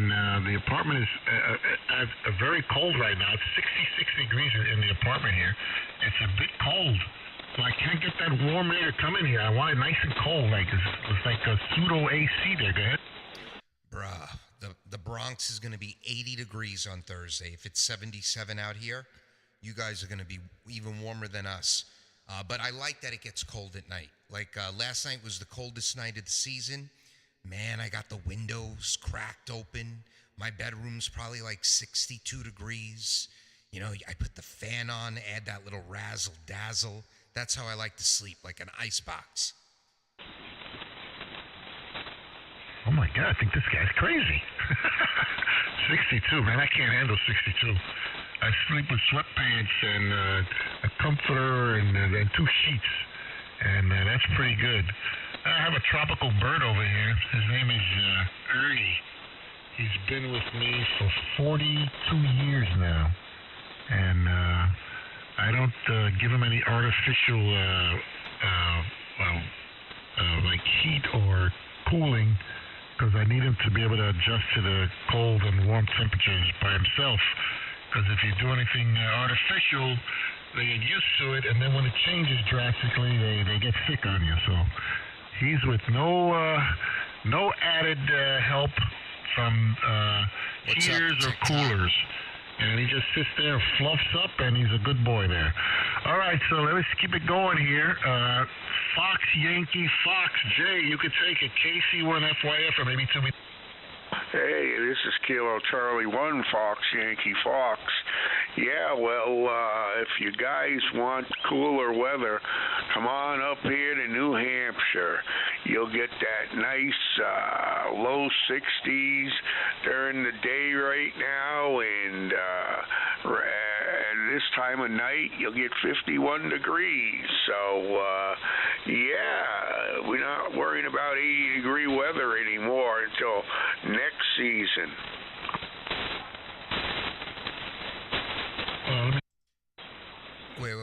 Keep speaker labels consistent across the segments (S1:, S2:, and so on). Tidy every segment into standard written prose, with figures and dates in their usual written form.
S1: and the apartment is very cold right now. It's 66 degrees in the apartment here. It's a bit cold, so I can't get that warm air to come in here. I want it nice and cold, like it's like a pseudo AC there. Go ahead.
S2: Bruh, the Bronx is going to be 80 degrees on Thursday. If it's 77 out here, you guys are going to be even warmer than us. But I like that it gets cold at night. Like last night was the coldest night of the season. Man, I got the windows cracked open. My bedroom's probably like 62 degrees. You know, I put the fan on, add that little razzle dazzle. That's how I like to sleep, like an icebox.
S1: Oh my God, I think this guy's crazy. 62, man, I can't handle 62. I sleep with sweatpants and a comforter and two sheets, and that's pretty good. I have a tropical bird over here. His name is Ernie. He's been with me for 42 years now, and I don't give him any artificial like heat or cooling, because I need him to be able to adjust to the cold and warm temperatures by himself. Because if you do anything artificial, they get used to it, and then when it changes drastically, they get sick on you. So he's with no added help from heaters or coolers. And he just sits there and fluffs up, and he's a good boy there. All right, so let's keep it going here. Fox, Yankee, Fox, Jay, you could take it. KC1 FYF or maybe 2.
S3: Hey, this is Kilo Charlie 1, Fox, Yankee, Fox. Yeah, well, if you guys want cooler weather, come on up here to New Hampshire. You'll get that nice low 60s during the day right now, and this time of night, you'll get 51 degrees. So, yeah, we're not worrying about 80-degree weather anymore until next season.
S2: Wait.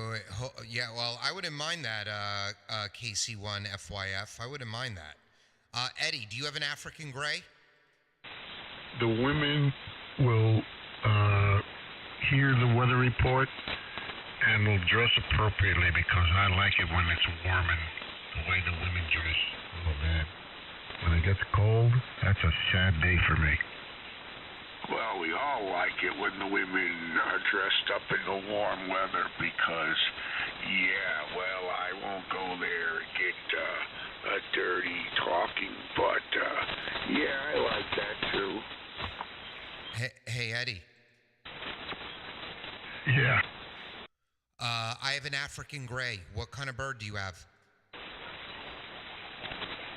S2: Yeah, well, I wouldn't mind that, KC1 FYF. I wouldn't mind that. Eddie, do you have an African gray?
S1: The women will hear the weather report and will dress appropriately, because I like it when it's warm and the way the women dress. Oh, man. When it gets cold, that's a sad day for me.
S3: Well, we all like it when the women are dressed up in the warm weather because, yeah, well, I won't go there and get dirty talking, but, yeah, I like that too.
S2: Hey, Eddie.
S1: Yeah.
S2: I have an African gray. What kind of bird do you have?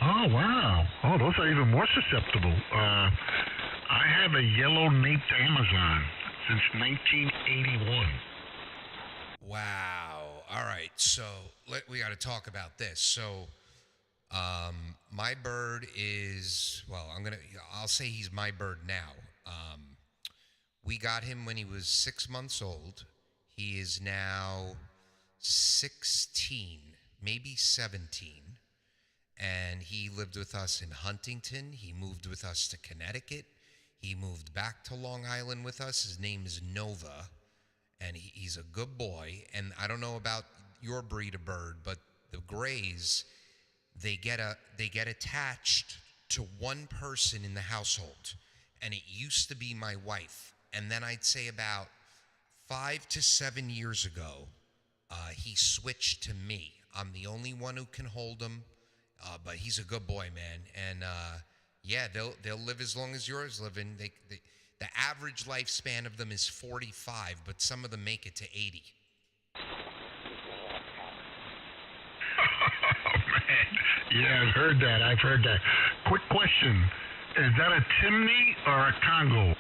S1: Oh, wow. Oh, those are even more susceptible. I have a yellow-naped Amazon since 1981.
S2: Wow. All right. So we got to talk about this. So my bird is, well, I'll say he's my bird now. We got him when he was 6 months old. He is now 16, maybe 17. And he lived with us in Huntington. He moved with us to Connecticut. He moved back to Long Island with us. His name is Nova, and he's a good boy. And I don't know about your breed of bird, but the grays, they get attached to one person in the household. And it used to be my wife. And then I'd say about 5 to 7 years ago, he switched to me. I'm the only one who can hold him. But he's a good boy, man, and yeah, they'll live as long as yours living. The average lifespan of them is 45, but some of them make it to 80.
S1: Oh, man. Yeah, I've heard that. Quick question. Is that a Timney or a Congo?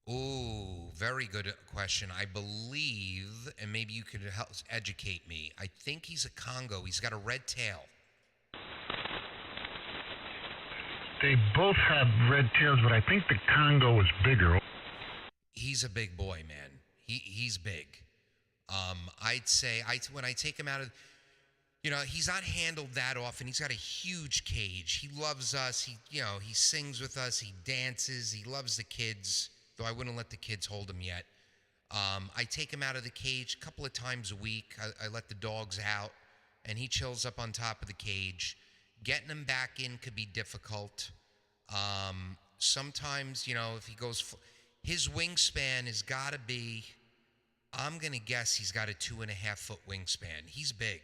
S2: Ooh, very good question. I believe, and maybe you could help educate me, I think he's a Congo. He's got a red tail.
S1: They both have red tails, but I think the Congo is bigger.
S2: He's a big boy, man. He's big. I'd say when I take him out of, He's not handled that often. He's got a huge cage. He loves us. He sings with us. He dances. He loves the kids, though I wouldn't let the kids hold him yet. I take him out of the cage a couple of times a week. I let the dogs out, and he chills up on top of the cage. Getting him back in could be difficult. Sometimes, if he goes, his wingspan has got to be, I'm going to guess he's got a 2.5-foot wingspan. He's big.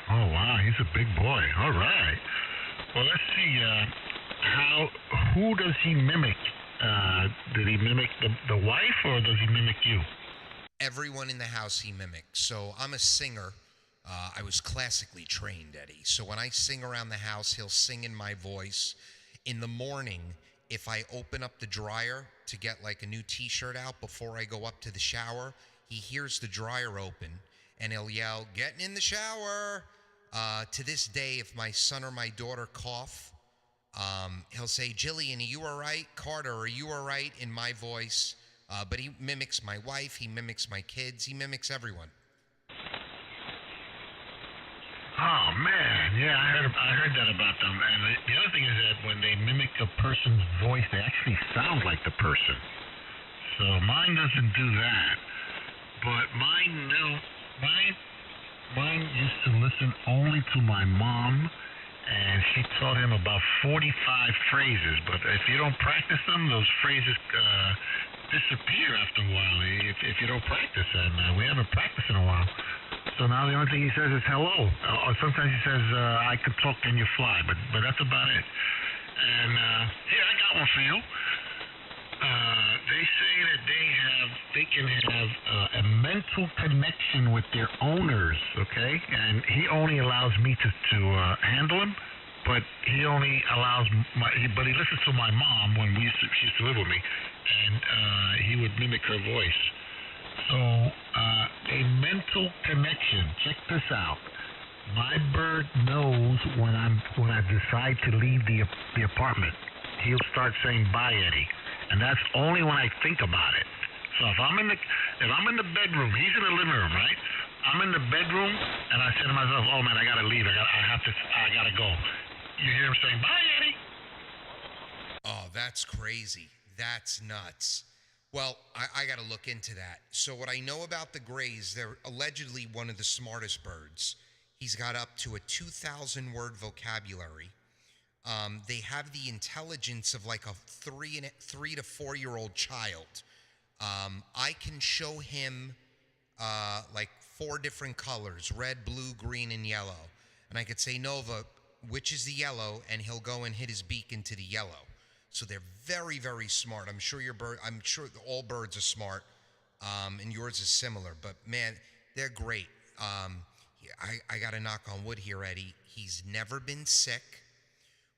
S1: Oh, wow, he's a big boy. All right. Well, let's see. Who does he mimic? Did he mimic the wife, or does he mimic you?
S2: Everyone in the house he mimics. So I'm a singer. I was classically trained, Eddie. So when I sing around the house, he'll sing in my voice. In the morning, if I open up the dryer to get like a new t-shirt out before I go up to the shower, he hears the dryer open and he'll yell, "Getting in the shower." To this day, if my son or my daughter cough, he'll say, "Jillian, are you all right? Carter, are you all right?" in my voice. But he mimics my wife. He mimics my kids. He mimics everyone.
S1: Oh man, yeah, I heard that about them. And the other thing is that when they mimic a person's voice, they actually sound like the person. So mine doesn't do that. But mine used to listen only to my mom, and she taught him about 45 phrases. But if you don't practice them, those phrases disappear after a while. If you don't practice, and we haven't practiced in a while. So now the only thing he says is hello, or sometimes he says, "I could talk, can you fly?" But that's about it. And here, I got one for you. They say that they can have a mental connection with their owners. Okay, and he only allows me to handle him, but he only allows but he listens to my mom when she used to live with me, and he would mimic her voice. So, a mental connection. Check this out. My bird knows when I decide to leave the apartment. He'll start saying, "Bye, Eddie," and that's only when I think about it. So if I'm in the bedroom, he's in the living room, right? I'm in the bedroom, and I say to myself, "Oh man, I gotta leave. I gotta go." You hear him saying, "Bye, Eddie."
S2: Oh, that's crazy. That's nuts. Well, I got to look into that. So what I know about the Grays, they're allegedly one of the smartest birds. He's got up to a 2,000-word vocabulary. They have the intelligence of like a 3 to 4-year-old child. I can show him like 4 different colors: red, blue, green, and yellow. And I could say, "Nova, which is the yellow?" And he'll go and hit his beak into the yellow. So they're very, very smart. I'm sure all birds are smart, and yours is similar. But man, they're great. I got to knock on wood here, Eddie. He's never been sick.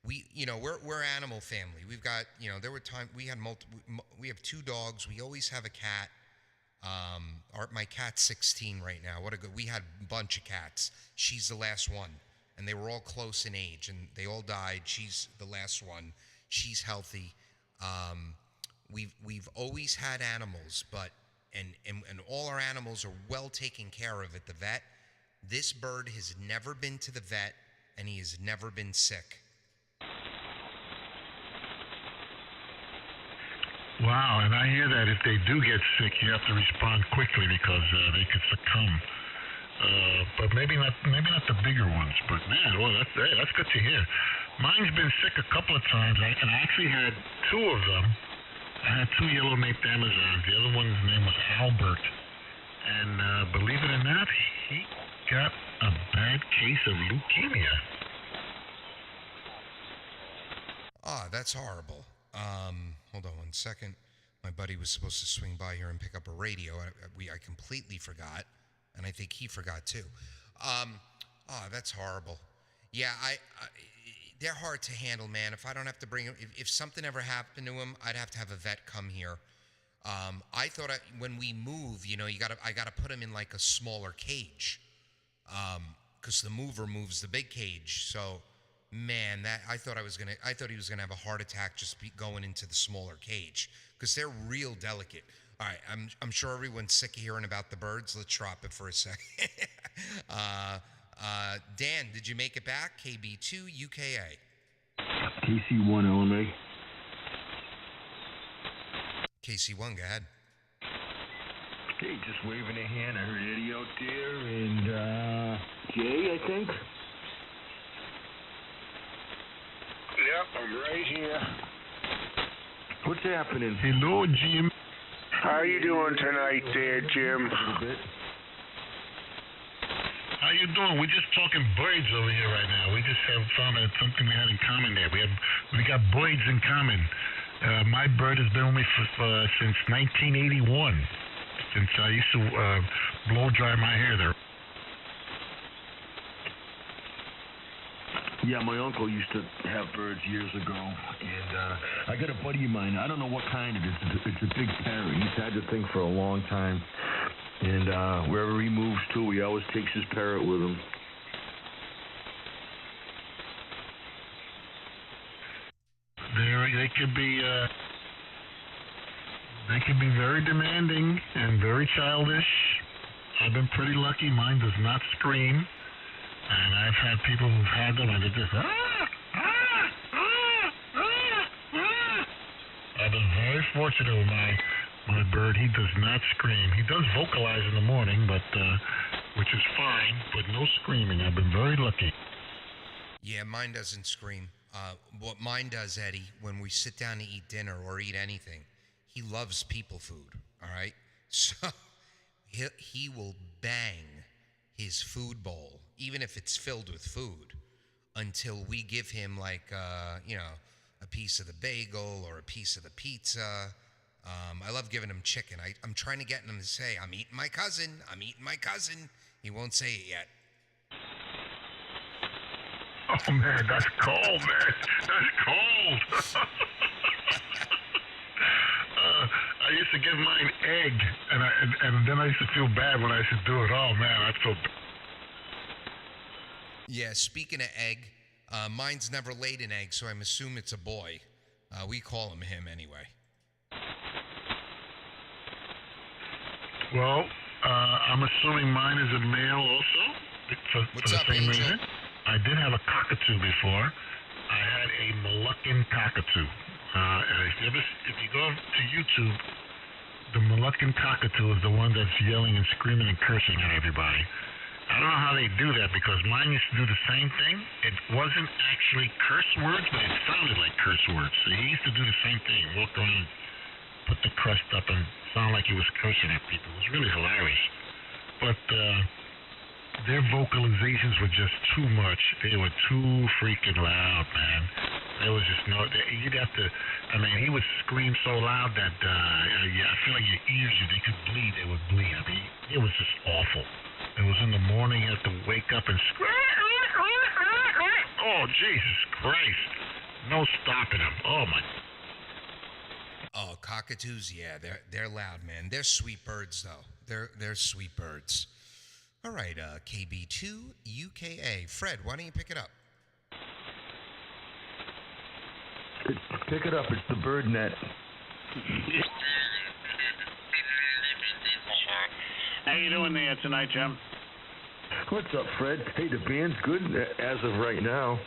S2: We're animal family. We've got, there were times we have 2 dogs. We always have a cat. My cat's 16 right now. We had a bunch of cats. She's the last one, and they were all close in age, and they all died. She's the last one. She's healthy. We've always had animals, but and all our animals are well taken care of at the vet. This bird has never been to the vet, and he has never been sick.
S1: Wow, and I hear that if they do get sick, you have to respond quickly because they could succumb. But maybe not the bigger ones. But man, well, that's good to hear. Mine's been sick a couple of times, and I actually had 2 of them. I had 2 yellow-naped Amazons. The other one's name was Albert, and believe it or not, he got a bad case of leukemia.
S2: Oh, that's horrible. Hold on one second. My buddy was supposed to swing by here and pick up a radio. I completely forgot, and I think he forgot too. That's horrible. Yeah, they're hard to handle, man. If I don't have to bring him, if something ever happened to him, I'd have to have a vet come here. I thought when we move, I gotta put him in like a smaller cage, because the mover moves the big cage. So, man, I thought he was gonna have a heart attack just going into the smaller cage, because they're real delicate. All right, I'm sure everyone's sick of hearing about the birds. Let's drop it for a second. Dan, did you make it back? KB2 UKA.
S4: KC1 LMA.
S2: KC1, go ahead.
S4: Okay, just waving a hand. I heard Eddie out there and Jay, I think.
S3: Yep, I'm right here.
S4: What's happening?
S1: Hello, Jim.
S3: How you doing tonight there, Jim?
S4: A little bit.
S1: How you doing? We're just talking birds over here right now. We just have found out something we had in common there. We got birds in common. My bird has been with me since 1981. Since I used to blow dry my hair there.
S4: Yeah, my uncle used to have birds years ago, and I got a buddy of mine. I don't know what kind it is. It's a big parrot. He's had the thing for a long time, and wherever he moves to, he always takes his parrot with him.
S1: They could be very demanding and very childish. I've been pretty lucky. Mine does not scream. And I've had people who've had them and they just, I've been very fortunate with my bird. He does not scream. He does vocalize in the morning, but which is fine, but no screaming. I've been very lucky.
S2: Yeah, mine doesn't scream. What mine does, Eddie, when we sit down to eat dinner or eat anything, he loves people food, all right? So he will bang his food bowl, even if it's filled with food, until we give him like, a piece of the bagel or a piece of the pizza. I love giving him chicken. I'm trying to get him to say, I'm eating my cousin. I'm eating my cousin. He won't say it yet.
S1: Oh, man, that's cold, man. That's cold. I used to give mine egg, and then I used to feel bad when I used to do it. Oh, man, I feel bad.
S2: Yeah, speaking of egg, mine's never laid an egg, so I'm assuming it's a boy. We call him anyway.
S1: Well, I'm assuming mine is a male also.
S2: What's
S1: for the
S2: up,
S1: same
S2: Angel?
S1: reason. I did have a cockatoo before. I had a Moluccan cockatoo. If you go to YouTube, the Moluccan cockatoo is the one that's yelling and screaming and cursing at everybody. I don't know how they do that because mine used to do the same thing. It wasn't actually curse words, but it sounded like curse words. So he used to do the same thing, walk around, put the crest up, and sound like he was cursing at people. It was really hilarious. But their vocalizations were just too much. They were too freaking loud, man. There was just you'd have to, he would scream so loud that, I feel like your ears, they could bleed. They would bleed. It was just awful. It was in the morning, you have to wake up and scream. Oh, Jesus Christ. No stopping them. Oh, my.
S2: Oh, cockatoos, yeah, they're loud, man. They're sweet birds, though. They're sweet birds. All right, KB2 UKA. Fred, why don't you pick it up?
S4: Pick it up. It's the bird net.
S5: How you doing there tonight, Jim?
S4: What's up, Fred? Hey, the band's good as of right now.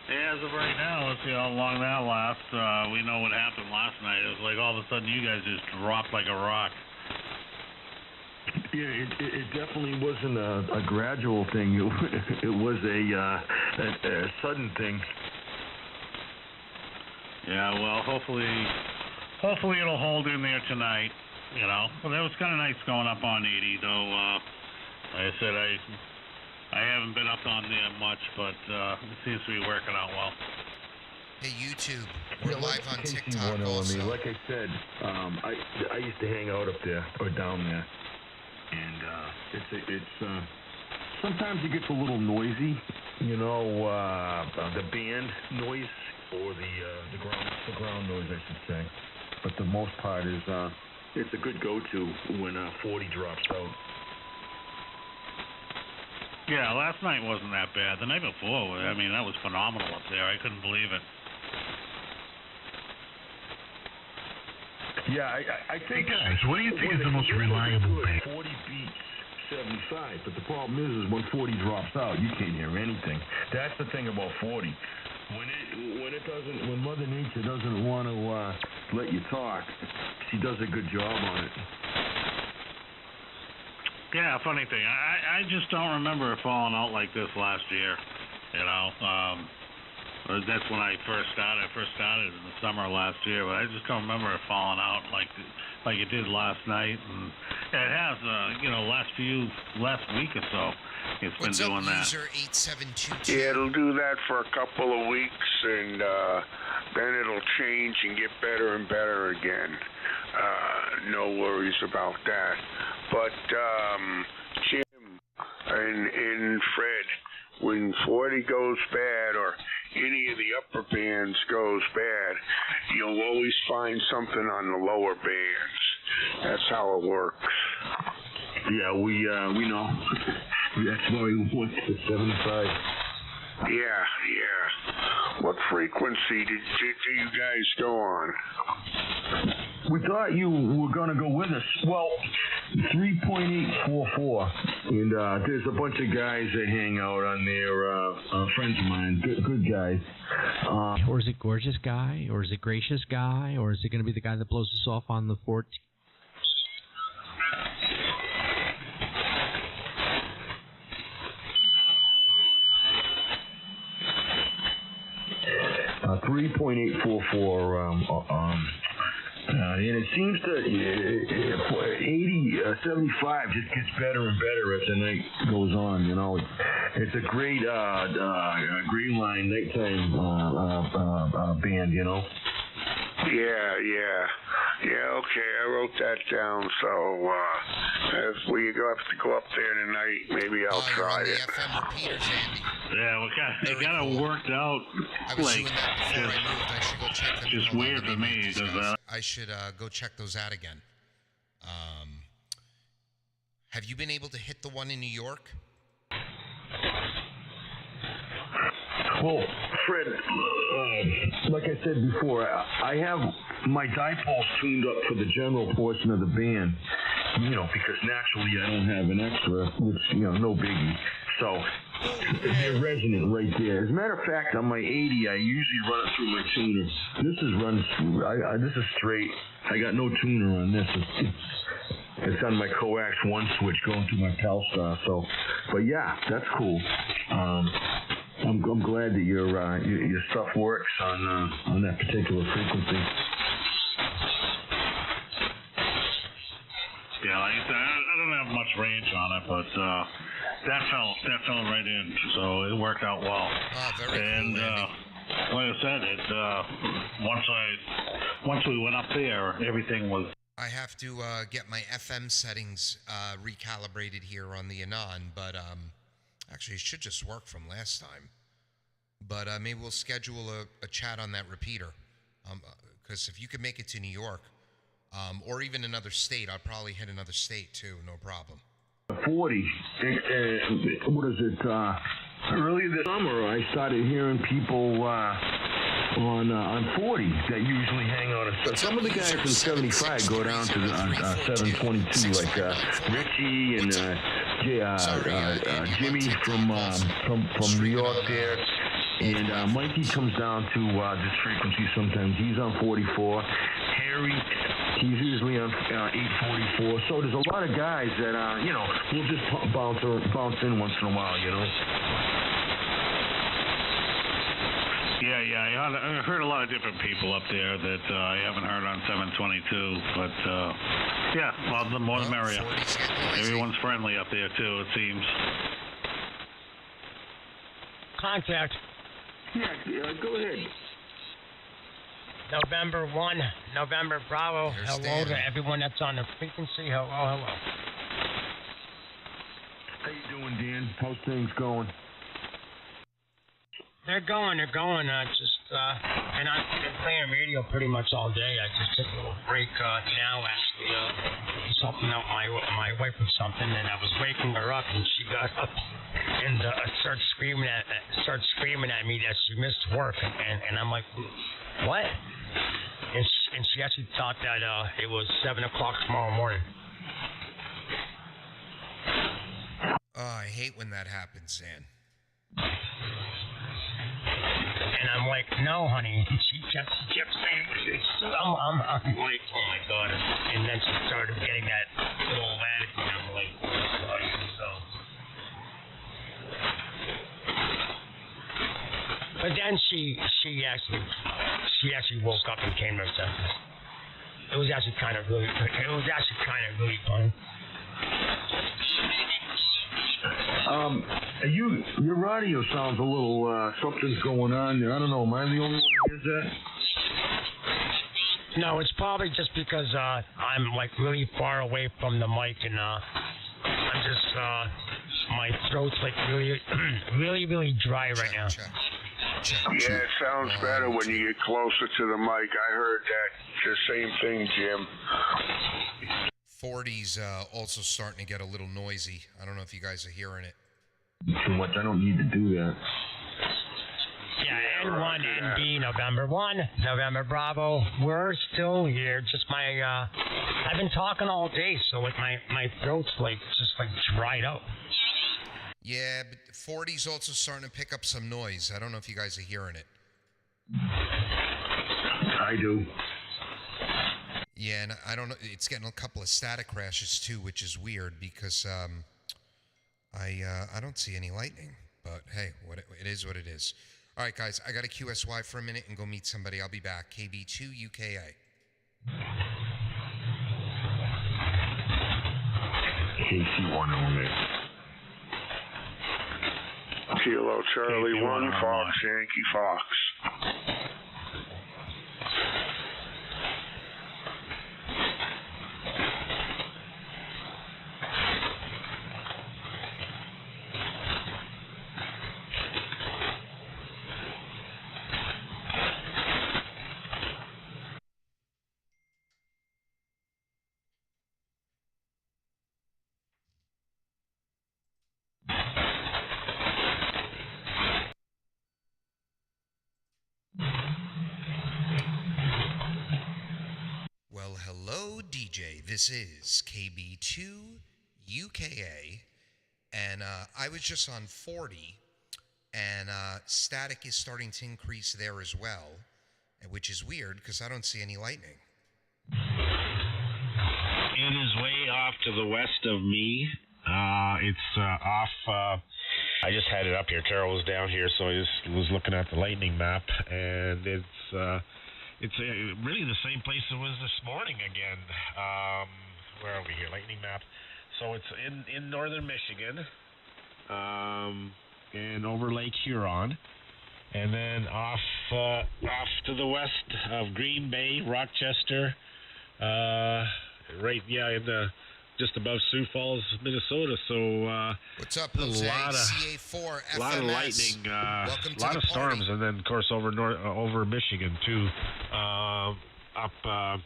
S5: Yeah, as of right now, let's see how long that lasts. We know what happened last night. It was like all of a sudden you guys just dropped like a rock.
S4: Yeah, it definitely wasn't a gradual thing. It was a sudden thing.
S5: Yeah, well, hopefully it'll hold in there tonight. You know, well, that was kind of nice going up on 80, though. Like I said, I haven't been up on there much, but it seems to be working out well.
S2: Hey, YouTube, we're live on TikTok
S4: KC1
S2: also.
S4: LMA. Like I said, I used to hang out up there or down there, and it's sometimes it gets a little noisy, you know, the band noise or the ground noise, I should say. But the most part is it's a good go-to when 40 drops out.
S5: Yeah, last night wasn't that bad. The night before, that was phenomenal up there. I couldn't believe it.
S4: Yeah, I think...
S1: Hey, guys, what do you think is the most reliable band?
S4: 40 beats 75, but the problem is when 40 drops out, you can't hear anything. That's the thing about 40. When Mother Nature doesn't want to let you talk, she does a good job on it.
S5: Yeah, funny thing. I just don't remember it falling out like this last year. You know, that's when I first started. I first started in the summer of last year, but I just don't remember it falling out like it did last night. And it has, last week or so. It's
S2: What's
S5: been
S2: up,
S5: doing that.
S2: user 8722?
S3: Yeah, it'll do that for a couple of weeks, and then it'll change and get better and better again. No worries about that. But Jim and Fred, when 40 goes bad or any of the upper bands goes bad, you'll always find something on the lower bands. That's how it works.
S4: Yeah, we know. That's why we went to 75.
S3: Yeah. What frequency did you guys go on?
S4: We thought you were going to go with us. Well, 3.844. And there's a bunch of guys that hang out on there, friends of mine, good guys.
S6: Or is it Gorgeous Guy? Or is it Gracious Guy? Or is it going to be the guy that blows us off on the 14th?
S4: 3.844, and it seems to 75 just gets better and better as the night goes on. You know, it's a great Green Line nighttime band. You know.
S3: Yeah, okay, I wrote that down, so if we have to go up there tonight, maybe I'll try
S2: you're on
S3: it.
S2: the FM repeaters, Andy.
S5: Yeah, we got it worked out.
S2: I was doing that before I moved. I should go check them.
S5: Just weird to me, because
S2: I should go check those out again. Have you been able to hit the one in New York?
S4: Well, Fred, like I said before, I have my dipoles tuned up for the general portion of the band, you know, because naturally I don't have an extra, which, you know, no biggie. So they're resonant right there. As a matter of fact, on my 80, I usually run it through my tuner. This is straight. I got no tuner on this. It's on my coax 1 switch going through my Palstar. So, but yeah, that's cool. I'm glad that your stuff works on that particular frequency.
S5: Yeah, like I said, I don't have much range on it, but that fell right in, so it worked out well.
S2: Very
S5: and
S2: cool, Andy.
S5: like I said, once we went up there, everything was.
S2: I have to get my FM settings recalibrated here on the Anon, but actually it should just work from last time. But maybe we'll schedule a chat on that repeater, because if you could make it to New York, or even another state, I'll probably hit another state too, no problem.
S4: 40. What is it? Earlier this summer, I started hearing people on 40 that usually hang out. Some of the guys from 75 go down to the 722, like Richie and Jimmy from New York there. And Mikey comes down to this frequency sometimes. He's on 44. Harry, he's usually on 844. So there's a lot of guys that, we'll just bounce in once in a while, you know.
S5: Yeah, I heard a lot of different people up there that I haven't heard on 722, but yeah, well, the more the merrier. Everyone's friendly up there too, it seems.
S7: Contact.
S4: Yeah, go ahead.
S7: November 1, November Bravo.
S2: There's
S7: Hello
S2: Dan.
S7: to everyone that's on the frequency. Hello.
S4: How you doing, Dan? How's things going?
S7: They're going. And I've been playing radio pretty much all day. I just took a little break now, actually. Just helping out my wife with something, and I was waking her up, and she got up and started screaming at me that she missed work, and I'm like, what? And and she actually thought that it was 7 o'clock tomorrow morning.
S2: Oh, I hate when that happens, Zan.
S7: And I'm like, no, honey. She kept saying, I'm like, oh my God. And then she started getting that little attitude. I'm like, oh my God. So. But then she actually woke up and came to her senses. It was actually kind of really fun.
S4: Your radio sounds a little, something's going on there. I don't know, am I the only one who hears that?
S7: No, it's probably just because I'm like really far away from the mic and I'm just my throat's like really really dry right now.
S2: Check.
S3: Yeah, it sounds better when you get closer to the mic. I heard that. The same thing, Jim.
S2: 40's also starting to get a little noisy. I don't know if you guys are hearing it.
S4: Too much. I don't need to do that.
S7: Yeah, N1, NB, November 1, November Bravo. We're still here. Just I've been talking all day, so like my throat's just dried up.
S2: Yeah, but 40's also starting to pick up some noise. I don't know if you guys are hearing it.
S4: I do.
S2: Yeah, and I don't know. It's getting a couple of static crashes too, which is weird because I don't see any lightning. But hey, it is what it is. All right, guys, I got to QSY for a minute and go meet somebody. I'll be back. KB2 UKA.
S4: KC1 only.
S3: Kilo Charlie 1, Fox, Yankee Fox.
S2: Well, hello, DJ. This is KB2 UKA, and I was just on 40, and static is starting to increase there as well, which is weird because I don't see any lightning.
S8: It is way off to the west of me. It's off. I just had it up here. Carol was down here, so I just was looking at the lightning map, and it's really the same place it was this morning again. Where are we here? Lightning map. So it's in northern Michigan, and over Lake Huron, and then off to the west of Green Bay, Rochester, in the just above Sioux Falls, Minnesota. So
S2: What's up,
S8: a
S2: Jose?
S8: lot of
S2: CA4 FMS.
S8: lot of lightning,
S2: Welcome
S8: a
S2: to
S8: lot
S2: the
S8: of storms,
S2: party.
S8: and then of course over Michigan too, up Sault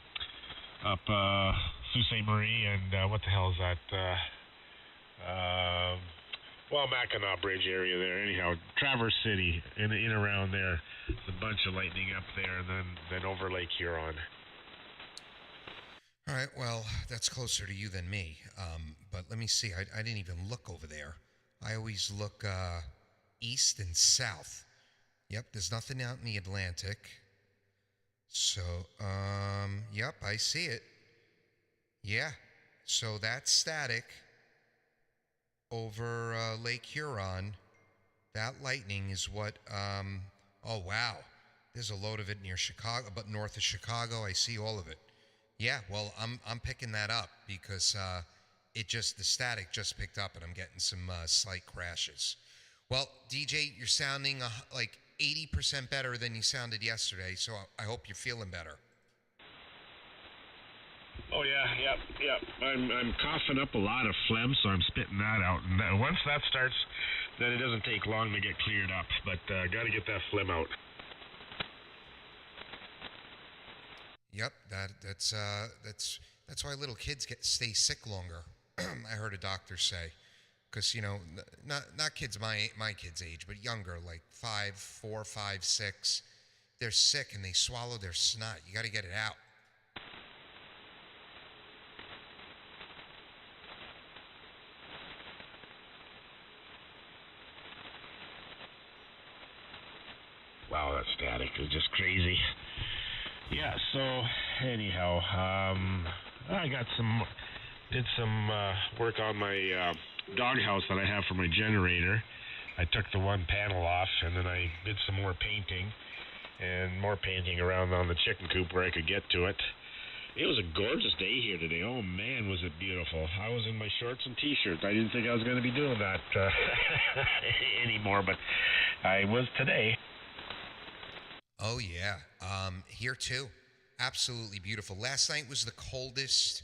S8: Ste. Marie, and what the hell is that? Mackinac Bridge area there. Anyhow, Traverse City in around there. There's a bunch of lightning up there, and then over Lake Huron.
S2: All right, well, that's closer to you than me. But let me see. I didn't even look over there. I always look east and south. Yep, there's nothing out in the Atlantic. So, yep, I see it. Yeah, so that's static over Lake Huron. That lightning is what, oh, wow. There's a load of it near Chicago, but north of Chicago, I see all of it. Yeah, well, I'm picking that up because the static just picked up, and I'm getting some slight crashes. Well, DJ, you're sounding like 80% better than you sounded yesterday, so I hope you're feeling better.
S8: Oh yeah, yep. I'm coughing up a lot of phlegm, so I'm spitting that out, and once that starts, then it doesn't take long to get cleared up. But got to get that phlegm out.
S2: Yep, that's why little kids stay sick longer. I heard a doctor say, because not kids my kids' age, but younger, like 4, 5, 6, they're sick and they swallow their snot. You got to get it out.
S8: static. It was just crazy. Yeah, so anyhow, I did some work on my doghouse that I have for my generator. I took the one panel off, and then I did some more painting, and more painting around on the chicken coop where I could get to it. It was a gorgeous day here today. Oh, man, was it beautiful. I was in my shorts and T-shirt. I didn't think I was going to be doing that anymore, but I was today.
S2: Oh, yeah. Here, too. Absolutely beautiful. Last night was the coldest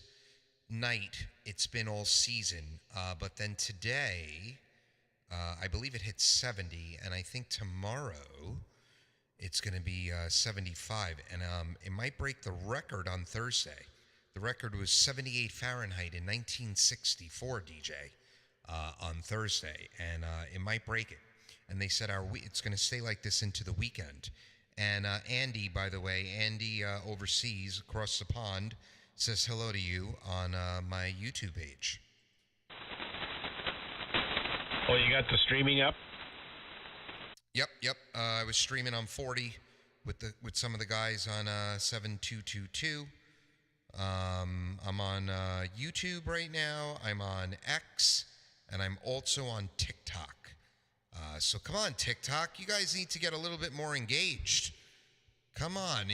S2: night it's been all season, but then today, I believe it hit 70, and I think tomorrow it's going to be 75, and it might break the record on Thursday. The record was 78 Fahrenheit in 1964, DJ, on Thursday, and it might break it. And they said it's going to stay like this into the weekend. And Andy, by the way, overseas across the pond, says hello to you on my YouTube page.
S8: Oh, you got the streaming up?
S2: Yep. I was streaming on 40 with some of the guys on 7222. I'm on YouTube right now. I'm on X, and I'm also on TikTok. So come on, TikTok. You guys need to get a little bit more engaged. Come on,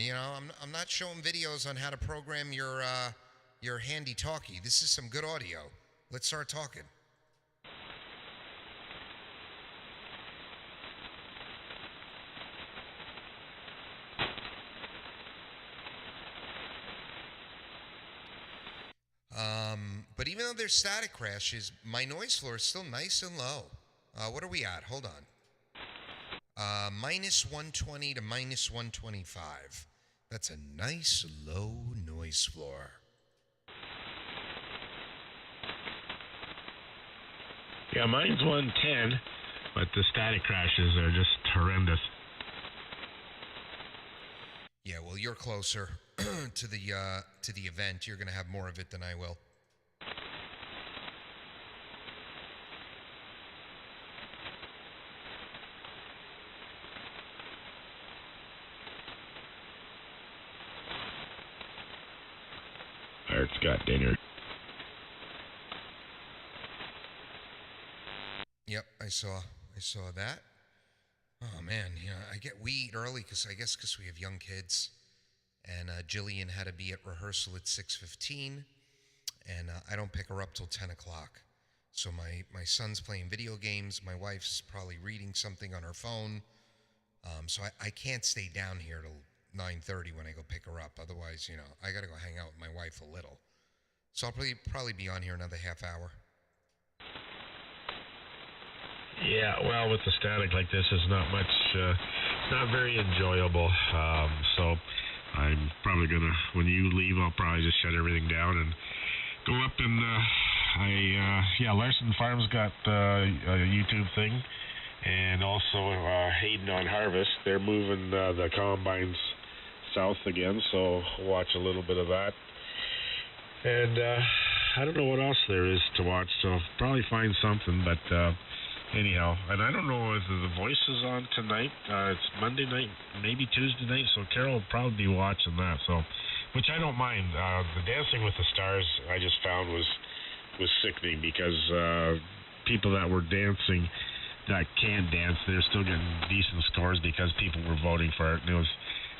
S2: I'm not showing videos on how to program your handy talkie. This is some good audio. Let's start talking. But even though there's static crashes, my noise floor is still nice and low. What are we at? Hold on. Minus 120 to minus 125. That's a nice low noise floor.
S8: Yeah, mine's 110, but the static crashes are just horrendous.
S2: Yeah, well, you're closer to the event. You're going to have more of it than I will.
S8: Art's got dinner.
S2: Yep, I saw that. Oh man, we eat early because we have young kids, and Jillian had to be at rehearsal at 6:15, and I don't pick her up till 10 o'clock. So my son's playing video games. My wife's probably reading something on her phone. So I can't stay down here till 9:30 when I go pick her up. Otherwise, I got to go hang out with my wife a little. So I'll probably be on here another half hour.
S8: Yeah, well, with the static like this, it's not much, not very enjoyable. So I'm probably going to, when you leave, I'll probably just shut everything down and go up and, Larson Farms got a YouTube thing, and also Hayden on Harvest. They're moving the combines south again, so watch a little bit of that. And I don't know what else there is to watch, so probably find something, but anyhow, and I don't know if the Voice is on tonight. It's Monday night, maybe Tuesday night, so Carol will probably be watching that, so, which I don't mind. The Dancing with the Stars I just found was sickening, because people that were dancing that can dance, they're still getting decent scores because people were voting for it. And it was,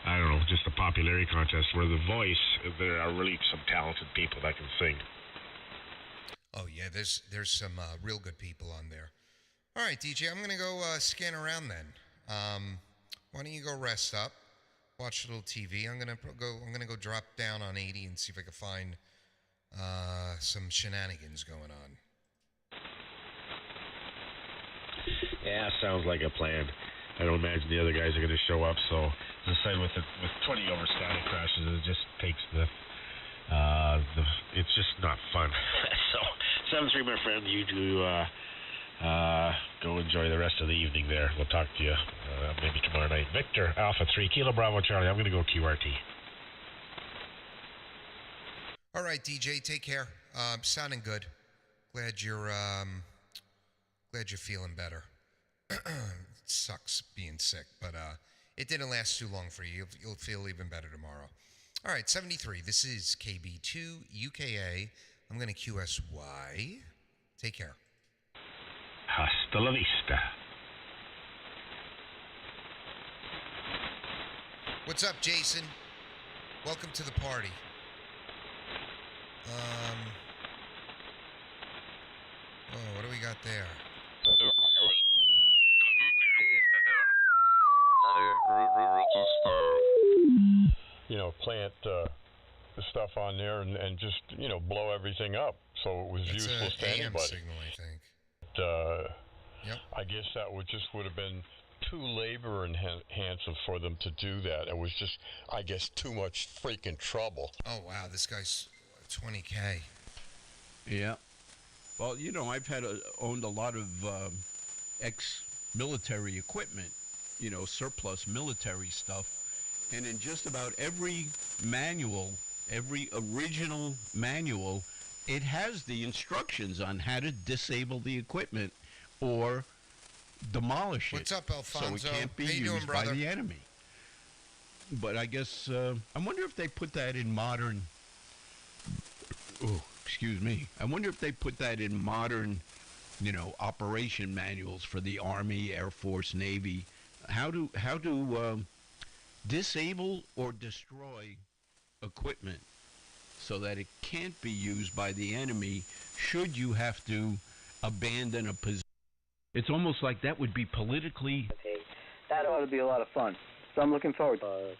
S8: I don't know, just a popularity contest, where The Voice, there are really some talented people that can sing.
S2: Oh yeah, there's some real good people on there. All right, DJ, I'm gonna go scan around then. Why don't you go rest up, watch a little TV? I'm gonna go drop down on 80 and see if I can find some shenanigans going on.
S8: Yeah, sounds like a plan. I don't imagine the other guys are going to show up. So, as I said, with 20 over static crashes, it just takes it's just not fun. So, 7-3, my friend, you do go enjoy the rest of the evening there. We'll talk to you maybe tomorrow night. Victor, Alpha 3, Kilo Bravo Charlie. I'm going to go QRT.
S2: All right, DJ, take care. Sounding good. Glad you're feeling better. It sucks being sick, but it didn't last too long for you. You'll feel even better tomorrow. All right, 73. This is KB2 UKA. I'm going to QSY. Take care.
S8: Hasta la vista.
S2: What's up, Jason? Welcome to the party. Oh, what do we got there?
S9: Plant the stuff on there and just, blow everything up. So it was
S2: That's
S9: useless to
S2: AM
S9: anybody.
S2: signal, I think. Yep.
S9: I guess that would have been too labor intensive for them to do that. It was just, I guess, too much freaking trouble.
S2: Oh, wow, this guy's 20K.
S10: Yeah. Well, I've owned a lot of ex-military equipment, surplus military stuff. And in just about every manual, every original manual, it has the instructions on how to disable the equipment or demolish it.
S2: What's up, Alfonso?
S10: So it can't be
S2: How you
S10: used
S2: doing, brother?
S10: by the enemy. But I guess, I wonder if they put that in modern... Oh, excuse me. I wonder if they put that in modern, operation manuals for the Army, Air Force, Navy. How to disable or destroy equipment so that it can't be used by the enemy should you have to abandon a position. It's almost like that would be politically...
S11: Okay, that ought to be a lot of fun. So I'm looking forward to it.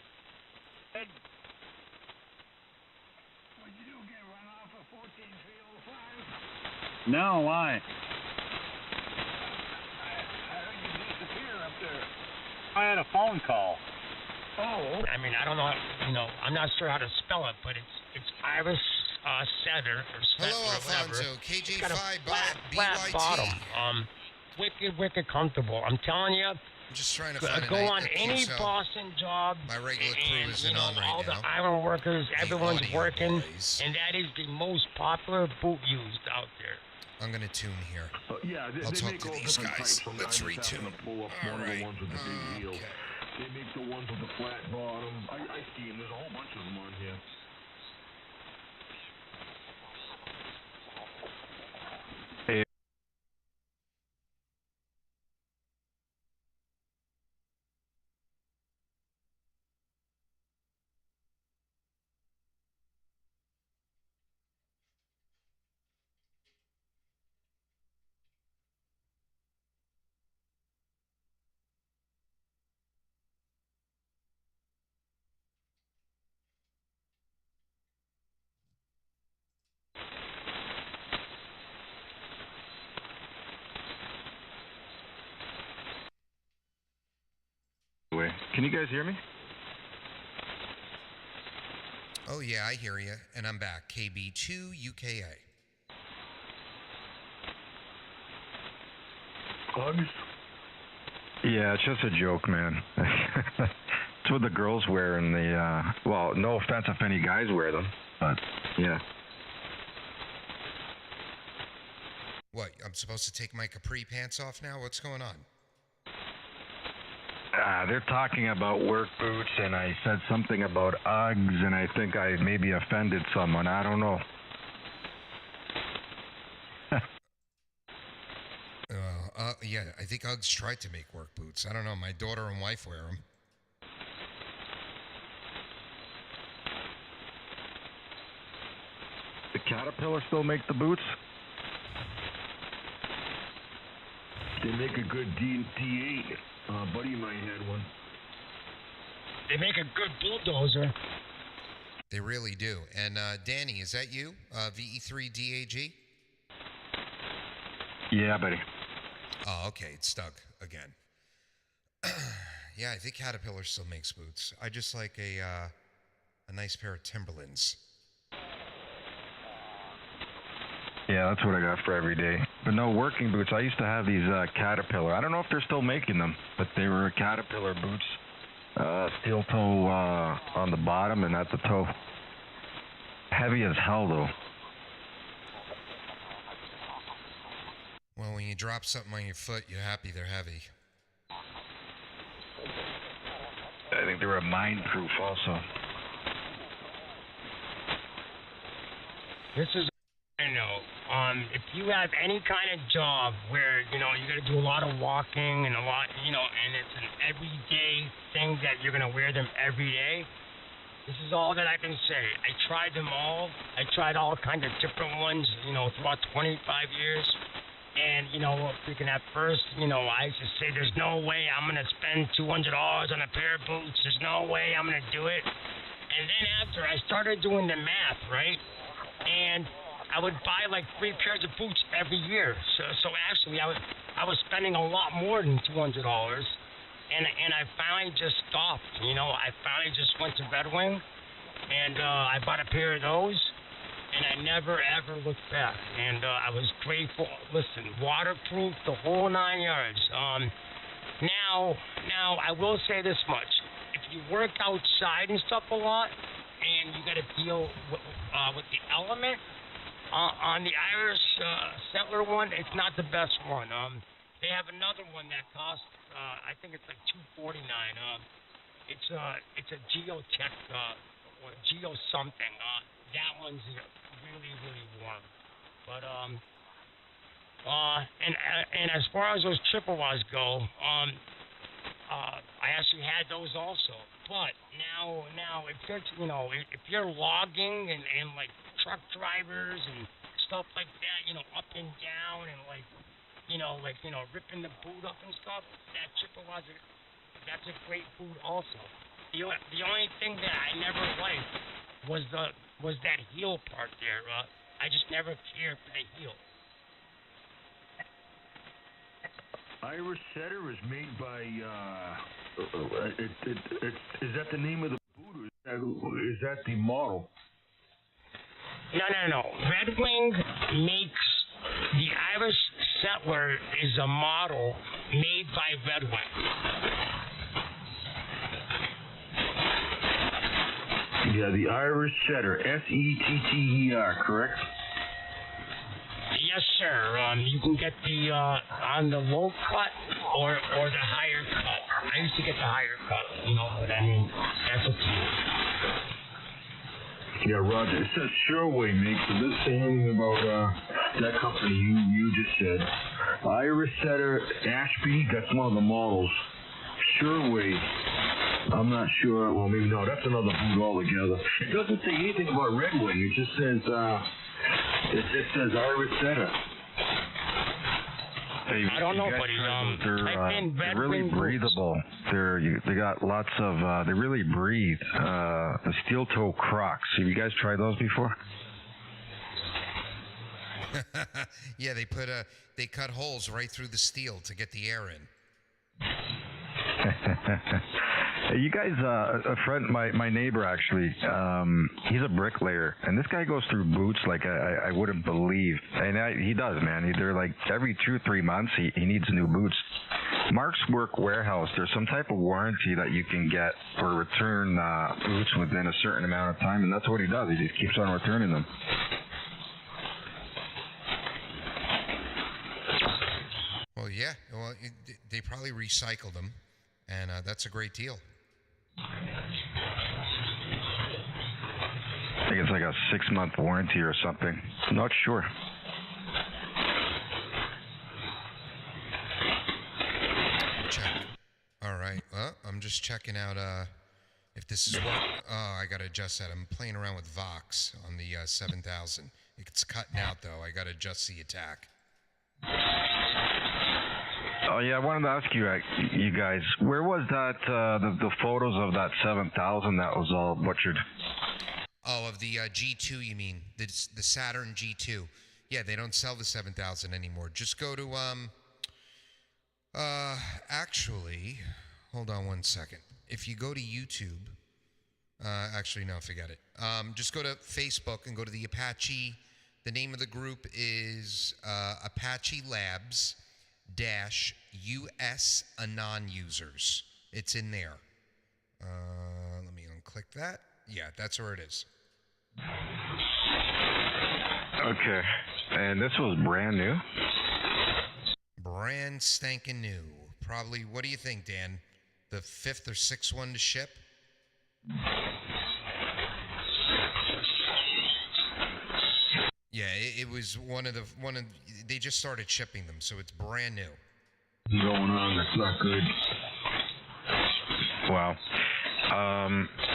S12: Ed, what'd you do, get run off of 14305? No, why? I heard you disappear up there. I had a phone call.
S7: Oh, I mean, I don't know, I'm not sure how to spell it, but it's Iris Setter or Setter
S2: Hello,
S7: or whatever.
S2: Alfonso.
S7: It's got a
S2: KJ5
S7: flat
S2: BYT.
S7: bottom. Wicked comfortable. I'm telling you.
S2: I'm just trying to find
S7: Go on
S2: a
S7: any
S2: QSL.
S7: Boston job.
S2: My regular crew isn't on right
S7: all
S2: now.
S7: the iron workers, everyone's
S2: audio
S7: working,
S2: boys.
S7: and that is the most popular boot used out there.
S2: I'm going to tune here.
S4: Yeah,
S2: I'll
S4: they
S2: talk
S4: make
S2: to
S4: all
S2: these
S4: different
S2: guys.
S4: types. Some
S2: Let's
S4: guys just happen
S2: retune.
S4: to pull up
S2: All
S4: one of
S2: right.
S4: the ones with the big heels.
S2: Okay.
S4: They make the ones with the flat bottom. I see them. There's a whole bunch of them on here.
S13: Can you guys hear me?
S2: Oh, yeah, I hear you. And I'm back. KB2 UKA.
S4: Hugs?
S13: Yeah, it's just a joke, man. It's what the girls wear in the, well, no offense if any guys wear them, but, yeah.
S2: What, I'm supposed to take my capri pants off now? What's going on?
S13: They're talking about work boots, and I said something about Uggs, and I think I maybe offended someone. I don't know.
S2: Yeah, I think Uggs tried to make work boots. I don't know. My daughter and wife wear them.
S13: The Caterpillar still make the boots?
S4: They make a good D8. Buddy of mine had one.
S7: They make a good bulldozer.
S2: They really do. And Danny, is that you? VE3DAG?
S13: Yeah, buddy.
S2: Oh, okay. It's stuck again. Yeah, I think Caterpillar still makes boots. I just like a nice pair of Timberlands.
S13: Yeah, that's what I got for every day. But no working boots. I used to have these Caterpillar. I don't know if they're still making them, but they were Caterpillar boots. Steel toe on the bottom and at the toe. Heavy as hell, though.
S2: Well, when you drop something on your foot, you're happy they're heavy.
S13: think they were mine-proof also.
S7: This is, if you have any kind of job where, you got to do a lot of walking and a lot, and it's an everyday thing that you're going to wear them every day, this is all that I can say. I tried them all. I tried all kinds of different ones, throughout 25 years. And, freaking at first, I used to say, there's no way I'm going to spend $200 on a pair of boots. There's no way I'm going to do it. And then after I started doing the math, right? And I would buy like 3 pairs of boots every year. So actually, I was spending a lot more than $200. And I finally just stopped. I finally just went to Red Wing, and I bought a pair of those, and I never ever looked back. And I was grateful. Listen, waterproof, the whole 9 yards. Now I will say this much: if you work outside and stuff a lot, and you got to deal with the element on the Irish Settler one, it's not the best one. They have another one that costs, I think it's like $249. It's a Geotech or Geo something. That one's really really warm. But and as far as those Chippewas go, I actually had those also. But now if you're logging and like truck drivers and stuff like that, up and down and ripping the boot up and stuff, that Chippewas, that's a great boot also. The only thing that I never liked was that heel part there. I just never cared for the heel.
S4: Irish Setter is made by, is that the name of the boot, or is that the model?
S7: No. Red Wing makes the Irish Settler is a model made by Red Wing.
S4: Yeah, the Irish Setter, Setter, correct?
S7: Yes, sir. You can get the on the low cut or the higher cut. I used to get the higher cut, but I mean that's up to you.
S4: Yeah, Roger. It says Sherway makes it. Does say anything about that company you just said? Irish Setter, Ashby. That's one of the models. Sherway. I'm not sure. Well, maybe no. That's another boot altogether. It doesn't say anything about Red Wing. It just says. It just says Irish Setter.
S13: Hey,
S7: I don't know, buddy.
S13: They're really breathable. They got lots of. They really breathe. The steel toe Crocs. Have you guys tried those before?
S2: Yeah, they cut holes right through the steel to get the air in.
S13: Hey, you guys, a friend, my neighbor actually, he's a bricklayer, and this guy goes through boots like I wouldn't believe. And he does, man. They're like every 2 or 3 months he needs new boots. Mark's Work Warehouse, there's some type of warranty that you can get for return boots within a certain amount of time, and that's what he does. He just keeps on returning them.
S2: Well, yeah. Well, they probably recycle them, and that's a great deal.
S13: I think it's like a 6-month warranty or something. Not sure.
S2: Check. All right. Well, I'm just checking out if this is what. Oh, I got to adjust that. I'm playing around with Vox on the 7000. It's cutting out though. I got to adjust the attack.
S13: Oh yeah, I wanted to ask you guys, where was that the photos of that 7000 that was all butchered?
S2: Oh, of the G2, you mean the Saturn G2? Yeah, they don't sell the 7000 anymore. Just go to actually, hold on one second. If you go to YouTube, actually no, forget it. Just go to Facebook and go to the Apache. The name of the group is Apache Labs US Anon users. It's in there. Let me unclick that. Yeah, that's where it is.
S13: Okay. And this was brand new?
S2: Brand stankin' new. Probably, what do you think, Dan? The 5th or 6th one to ship? was they just started shipping them, so it's brand new.
S4: Going on, that's not good.
S13: Wow.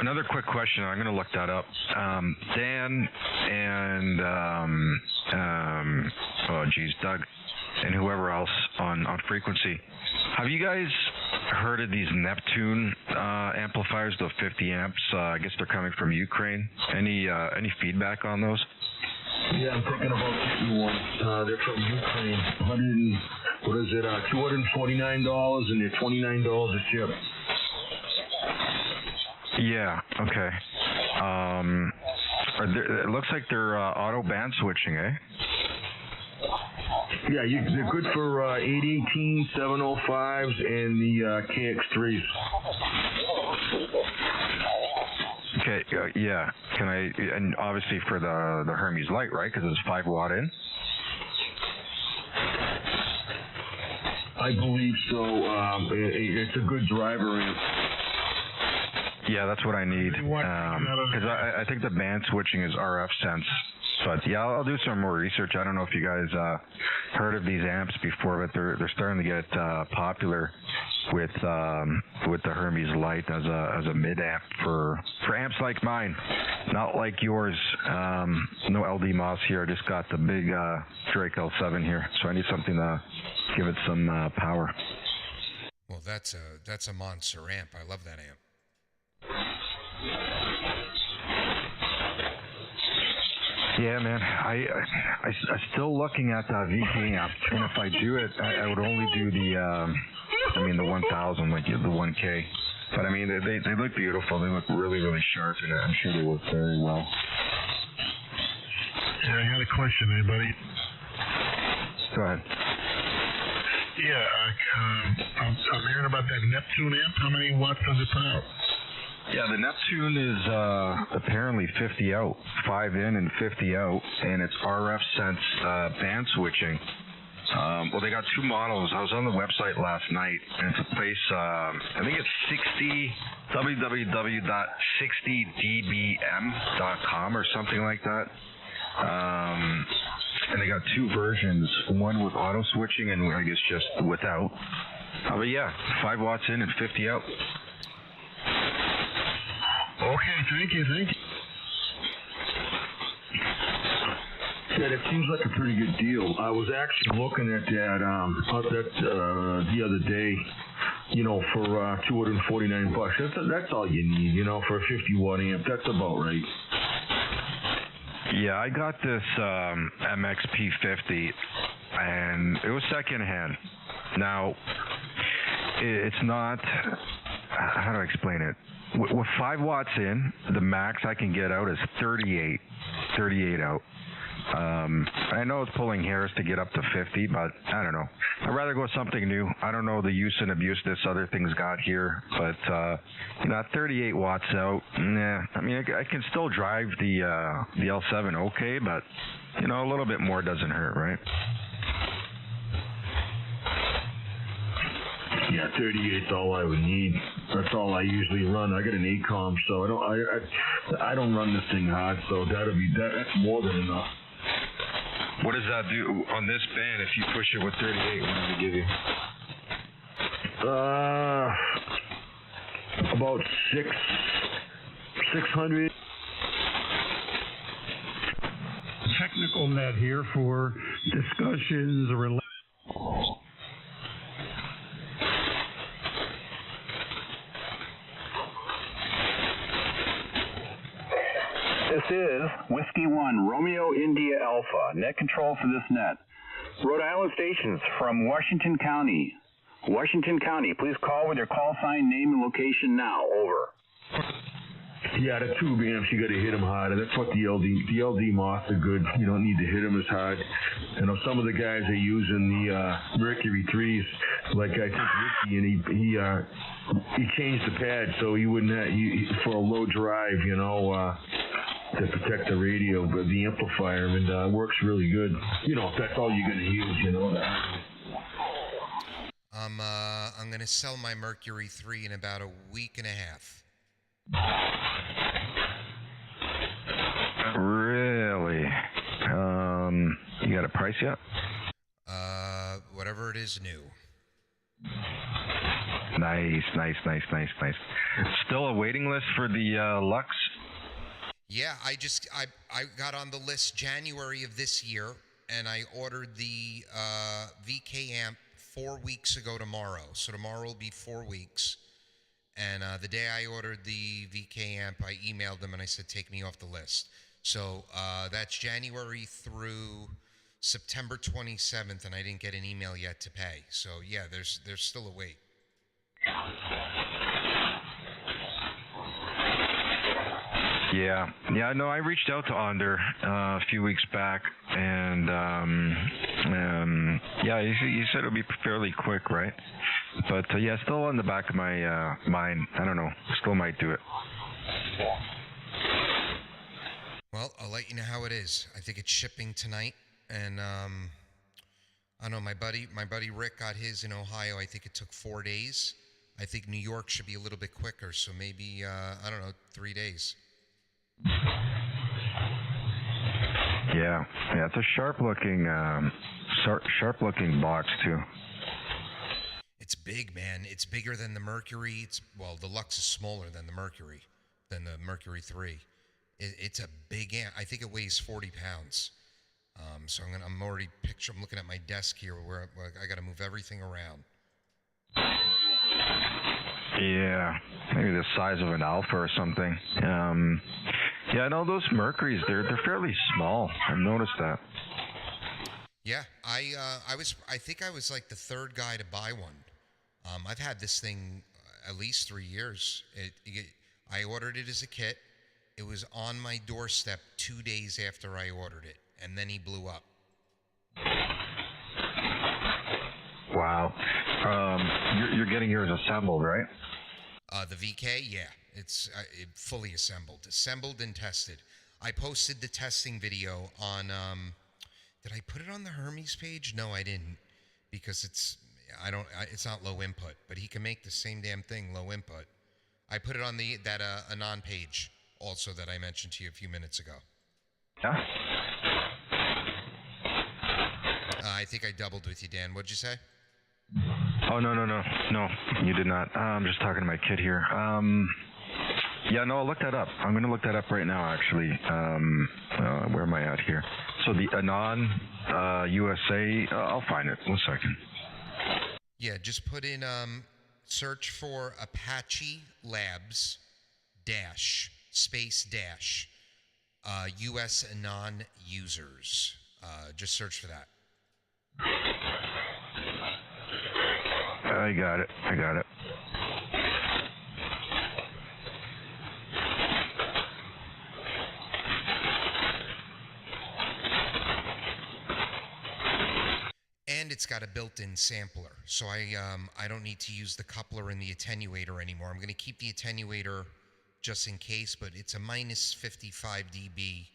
S13: Another quick question. I'm going to look that up. Dan and Doug, and whoever else on frequency. Have you guys heard of these Neptune amplifiers, the 50 amps? I guess they're coming from Ukraine. Any feedback on those?
S4: Yeah, I'm thinking about getting one. They're from Ukraine. $249, and they're $29 a chip.
S13: Yeah. Okay. It looks like they're auto band switching, eh?
S4: Yeah, they're good for 818, 705s, and the KX3s.
S13: Okay. Yeah. Can I? And obviously for the Hermes Light, right? Because it's 5 watt in.
S4: I believe so. It's a good driver amp.
S13: Yeah, that's what I need. Because I think the band switching is RF sense. But yeah, I'll do some more research. I don't know if you guys heard of these amps before, but they're starting to get popular with the Hermes Light as a mid amp for amps like mine, not like yours. No LD Moss here. I just got the big Drake L7 here, so I need something to give it some power.
S2: Well, that's a monster amp. I love that amp.
S13: Yeah, man. I still looking at that VK amp, and if I do it, I would only do the 1000, like the 1K. But I mean, they look beautiful. They look really, really sharp, and I'm sure they work very well.
S1: Yeah, I got a question, anybody?
S13: Go ahead.
S1: Yeah, I'm hearing about that Neptune amp. How many watts does it put out?
S13: Yeah, the Neptune is apparently 50 out, 5 in and 50 out, and it's RF sense band switching. Well, they got 2 models. I was on the website last night, and it's a place, I think it's 60dbm.com or something like that. And they got 2 versions, one with auto switching and I guess just without. But yeah, 5 watts in and 50 out.
S1: Okay, thank you.
S4: Yeah, that seems like a pretty good deal. I was actually looking at that the other day, for $249. That's all you need, for a 50 watt amp. That's about right.
S13: Yeah, I got this MXP50, and it was secondhand. Now, it's not. How do I explain it? With 5 watts in, the max I can get out is 38 out. I know it's pulling hairs to get up to 50, but I don't know. I'd rather go with something new. I don't know the use and abuse this other thing's got here, but at 38 watts out, nah. I mean, I can still drive the L7 okay, but a little bit more doesn't hurt, right?
S4: Yeah, 38's all I would need. That's all I usually run. I got an ACOM, so I don't run this thing hard, so that's more than enough.
S13: What does that do on this band if you push it with 38? What does it give you?
S4: About 600.
S14: Technical net here for discussions related.
S15: This is Whiskey 1, Romeo India Alpha, net control for this net. Rhode Island stations from Washington County. Washington County, please call with your call sign, name, and location now. Over.
S4: Yeah, the tube amps, you got to hit them harder. That's what the LD Moths are good. You don't need to hit them as hard. Some of the guys are using the Mercury 3s, like I think Ricky, and he changed the pad so he wouldn't have, for a low drive, to protect the radio, but the amplifier, and works really good. If that's all you're going to use,
S2: I'm going to sell my Mercury 3 in about a week and a half.
S13: Really? price yet?
S2: Whatever it is new.
S13: Nice. Still a waiting list for the Lux?
S2: Yeah, I got on the list January of this year, and I ordered the VK amp 4 weeks ago tomorrow. So tomorrow will be 4 weeks. And the day I ordered the VK amp, I emailed them and I said, take me off the list. So that's January through September 27th, and I didn't get an email yet to pay. So yeah, there's still a wait.
S13: Yeah. No, I reached out to Onder a few weeks back, and yeah, he said it would be fairly quick, right? But yeah, still on the back of my mind. I don't know. Still might do it.
S2: Well, I'll let you know how it is. I think it's shipping tonight, and I don't know. My buddy Rick got his in Ohio. I think it took 4 days. I think New York should be a little bit quicker, so maybe I don't know, 3 days.
S13: Yeah, it's a sharp looking box too.
S2: It's big, man. It's bigger than the Mercury. The Lux is smaller than the Mercury 3. It's a big amp. I think it weighs 40 pounds. So I'm looking at my desk here where I got to move everything around.
S13: Yeah, maybe the size of an Alpha or something. Yeah, I know those Mercuries. They're fairly small. I've noticed that.
S2: Yeah, I think I was like the third guy to buy one. I've had this thing at least 3 years. I ordered it as a kit. It was on my doorstep 2 days after I ordered it, and then he blew up.
S13: Wow. You're getting yours assembled, right?
S2: The VK, yeah, it's fully assembled and tested. I posted the testing video on. Did I put it on the Hermes page? No, I didn't, because it's not low input, but he can make the same damn thing low input. I put it on that Anon page also that I mentioned to you a few minutes ago.
S13: Yeah.
S2: I think I doubled with you, Dan. What'd you say?
S13: Oh, no, you did not. I'm just talking to my kid here. Yeah, no, I'll look that up. I'm going to look that up right now, actually. Where am I at here? So the Anon USA, I'll find it. 1 second.
S2: Yeah, just put in, search for Apache Labs space US Anon users. Just search for that.
S13: I got it.
S2: And it's got a built-in sampler, so I don't need to use the coupler and the attenuator anymore. I'm going to keep the attenuator just in case, but it's a minus 55 dB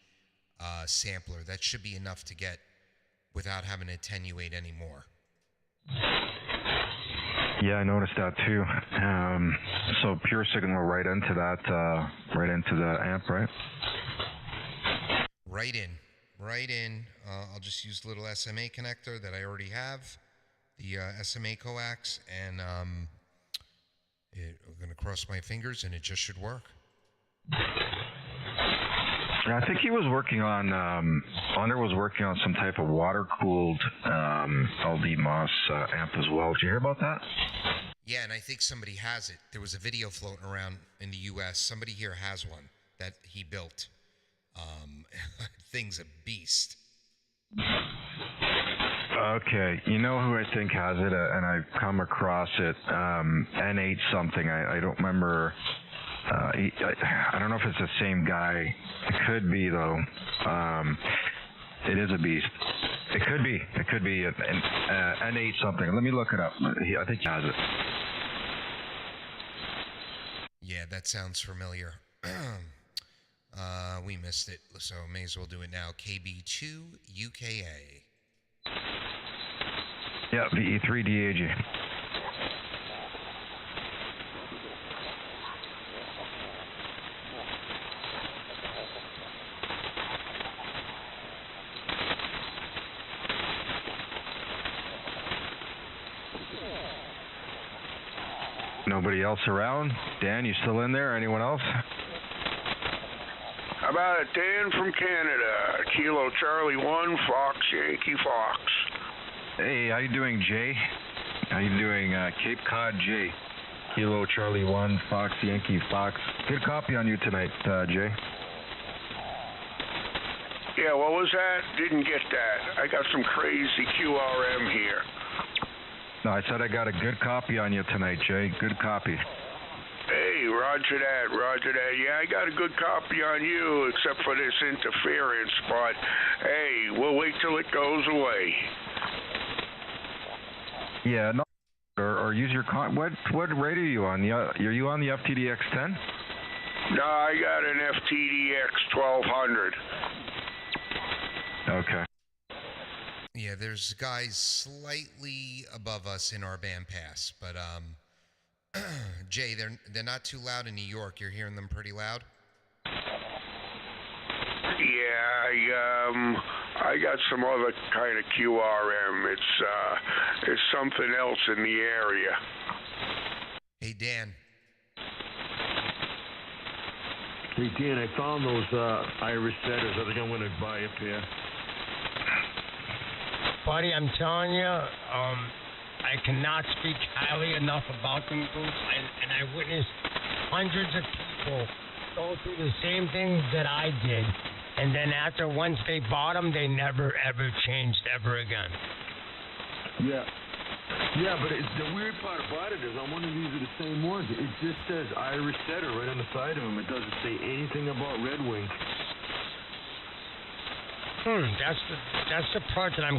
S2: sampler. That should be enough to get without having to attenuate anymore.
S13: Yeah, I noticed that too. So pure signal right into that, right into the amp, right?
S2: Right in. I'll just use the little SMA connector that I already have, the SMA coax, and I'm going to cross my fingers, and it just should work.
S13: I think he was working on, Onder was working on some type of water-cooled LD Moss amp as well. Did you hear about that?
S2: Yeah, and I think somebody has it. There was a video floating around in the U.S. Somebody here has one that he built. Thing's a beast.
S13: Okay, you know who I think has it, and I've come across it, N8 something. I don't remember. I don't know if it's the same guy. It could be, though. It is a beast. It could be an N8 something. Let me look it up. I think he has it.
S2: Yeah, that sounds familiar. We missed it, so may as well do it now. KB2 UKA.
S13: Yeah, VE3 DAG. Nobody else around? Dan, you still in there? Anyone else?
S3: How about it, Dan from Canada? Kilo Charlie 1, Fox, Yankee Fox.
S13: Hey, how you doing, Jay? How you doing, Cape Cod Jay? Kilo Charlie 1, Fox, Yankee Fox. Good copy on you tonight, Jay.
S3: Yeah, what was that? Didn't get that. I got some crazy QRM here.
S13: No, I said I got a good copy on you tonight, Jay. Good copy.
S3: Hey, roger that, roger that. Yeah, I got a good copy on you, except for this interference, but hey, we'll wait till it goes away.
S13: Yeah, no, or use your what rate are you on? Are you on the FTDX10?
S3: No, I got an FTDX 1200.
S13: Okay.
S2: Yeah, there's guys slightly above us in our bandpass, but Jay, they're not too loud in New York. You're hearing them pretty loud?
S3: Yeah, I got some other kind of QRM. It's something else in the area.
S2: Hey, Dan.
S4: Hey, Dan, I found those Irish setters. I think I'm going to buy a pair.
S7: Buddy, I'm telling you, I cannot speak highly enough about them boots, and I witnessed hundreds of people go through the same things that I did, and then once they bought them, they never, ever changed ever again.
S4: Yeah, but the weird part about it is I'm wondering if these are the same ones. It just says Irish setter right on the side of them. It doesn't say anything about Red Wing.
S7: That's the part that I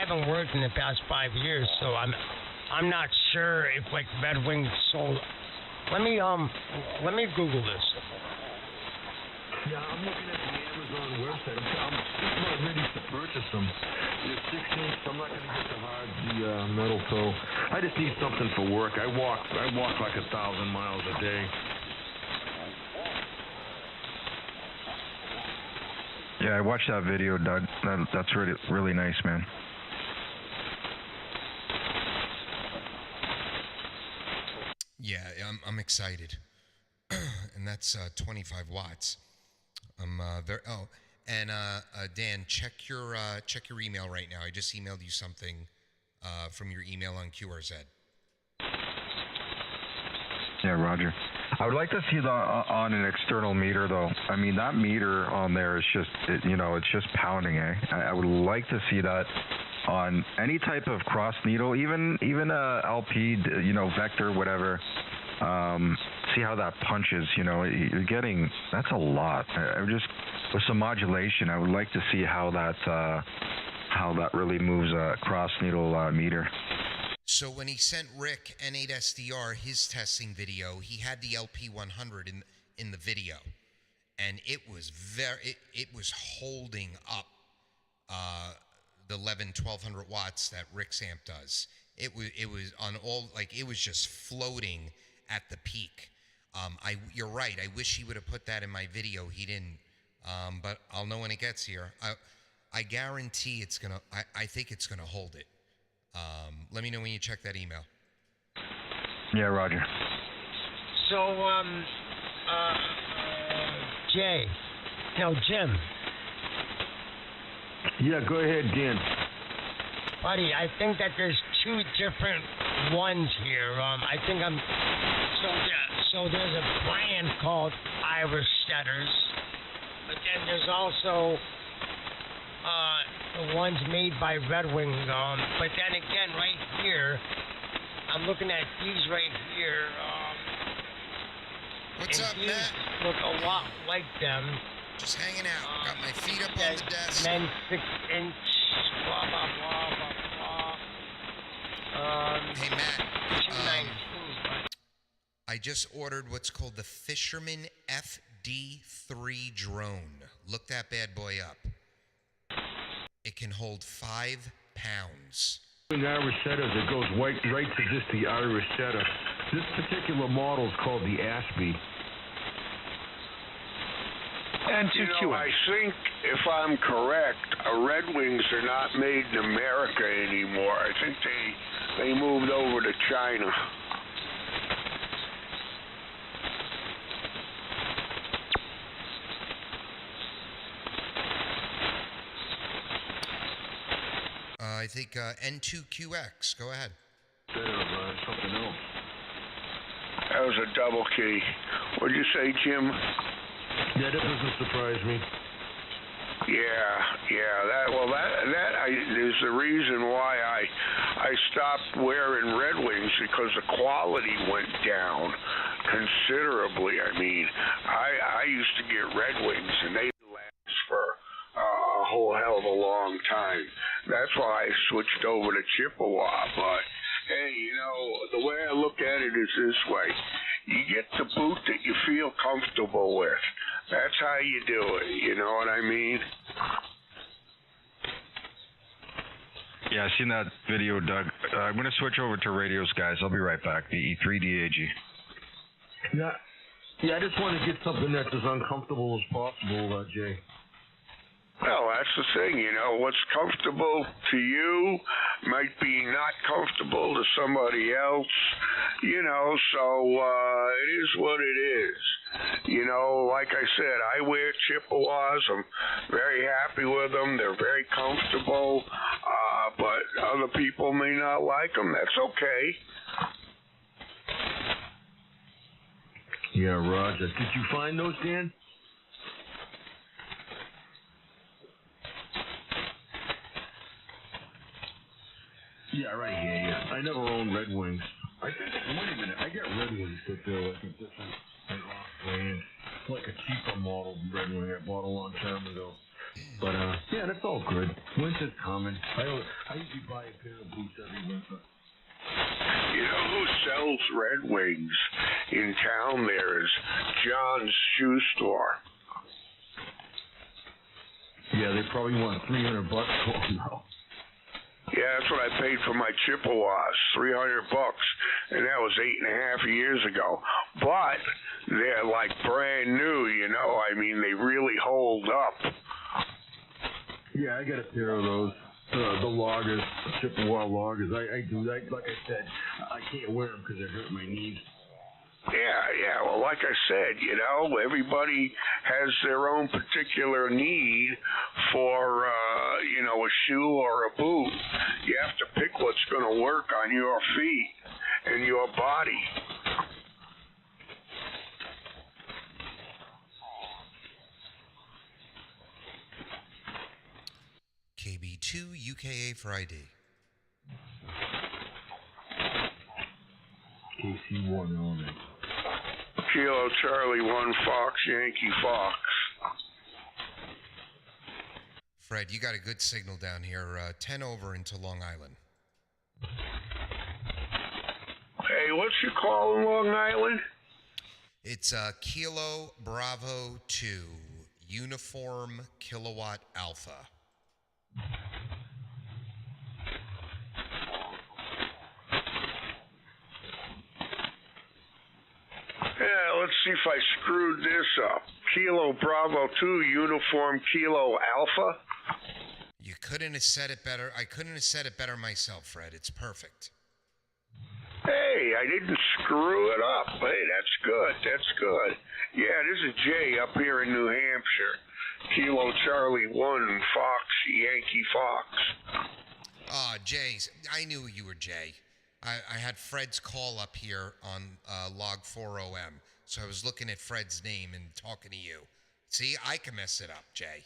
S7: haven't worked in the past 5 years, so I'm not sure if like Red Wing sold. Let me Google this.
S4: Yeah, I'm looking at the Amazon website. I'm just about ready to purchase them. They're 6-inch. I'm not going to get the metal toe. I just need something for work. I walk like 1,000 miles a day.
S13: Yeah, I watched that video, Doug. That's really nice, man.
S2: Yeah, I'm excited, and that's 25 watts. I'm very. Oh, and Dan, check your email right now. I just emailed you something from your email on QRZ.
S13: Yeah, Roger. I would like to see that on an external meter, though. I mean, that meter on there is just, it's just pounding, eh? I would like to see that on any type of cross needle, even a LP, vector, whatever. See how that punches. You're getting, that's a lot. With some modulation, I would like to see how that really moves a cross needle meter.
S2: So when he sent Rick N8SDR his testing video, he had the LP100 in the video, and it was holding up the 1200 watts that Rick's amp does. It was on all, like, it was just floating at the peak. You're right. I wish he would have put that in my video. He didn't, but I'll know when it gets here. I guarantee it's gonna. I think it's gonna hold it. Let me know when you check that email.
S13: Yeah, Roger.
S7: So, Jim.
S4: Yeah, go ahead, Dan.
S7: Buddy, I think that there's two different ones here. I think so there's a brand called Irish Setters, but then there's also the ones made by Red Wing. But then again, right here, I'm looking at these right here.
S2: What's up, Matt?
S7: Look a lot like them.
S2: Just hanging out. Got my feet up on the desk.
S7: Men 6-inch. Blah blah blah blah blah.
S2: Hey Matt.
S7: 219.
S2: I just ordered what's called the Fisherman FD3 drone. Look that bad boy up. It can hold 5 pounds.
S4: Irish setters, it goes right to just the Irish setter. This particular model is called the Ashby.
S3: And I think, if I'm correct, Red Wings are not made in America anymore. I think They moved over to China.
S2: I think N2QX. Go ahead.
S4: Something else.
S3: That was a double key. What'd you say, Jim?
S4: Yeah, that doesn't surprise me.
S3: Yeah. That is the reason why I stopped wearing Red Wings, because the quality went down considerably. I mean, I used to get Red Wings, and they last for a whole hell of a long time. That's why I switched over to Chippewa. But hey, the way I look at it is this way: you get the boot that you feel comfortable with. That's how you do it. You know what I mean?
S13: Yeah, I seen that video, Doug. I'm going to switch over to radios, guys. I'll be right back. The E3DAG.
S4: Yeah, I just want to get something that's as uncomfortable as possible, Jay.
S3: Well, that's the thing, what's comfortable to you might be not comfortable to somebody else, so it is what it is. Like I said, I wear Chippewas. I'm very happy with them. They're very comfortable, but other people may not like them. That's okay.
S4: Yeah, Roger. Did you find those, Dan? Yeah, right here, yeah. I never owned Red Wings. Wait a minute, I got Red Wings, but they're like a different brand. It's like a cheaper model Red Wing I bought a long time ago. But, yeah, that's all good. Winter's coming. I usually buy a pair of boots every winter.
S3: You know who sells Red Wings in town there is John's Shoe Store.
S4: Yeah, they probably want $300 for them now.
S3: Yeah, that's what I paid for my Chippewas, $300, and that was 8.5 years ago. But they're like brand new, I mean, they really hold up.
S4: Yeah, I got a pair of those, the loggers, the Chippewa loggers. I do, like I said, I can't wear them because they hurt my knees.
S3: Yeah. Well, like I said, everybody has their own particular need for, a shoe or a boot. You have to pick what's going to work on your feet and your body.
S2: KB2 UKA Friday.
S4: KC1 element.
S3: Kilo Charlie 1 Fox Yankee Fox.
S2: Fred, you got a good signal down here. 10 over into Long Island.
S3: Hey, what's your call in Long Island?
S2: It's Kilo Bravo 2 Uniform Kilowatt Alpha.
S3: Yeah, let's see if I screwed this up. Kilo Bravo 2 Uniform Kilo Alpha.
S2: You couldn't have said it better. I couldn't have said it better myself, Fred. It's perfect.
S3: Hey, I didn't screw it up. Hey, that's good. That's good. Yeah, this is Jay up here in New Hampshire. Kilo Charlie 1 Fox Yankee Fox.
S2: Jay, I knew you were Jay. I had Fred's call up here on log 40M, so I was looking at Fred's name and talking to you. See, I can mess it up, Jay.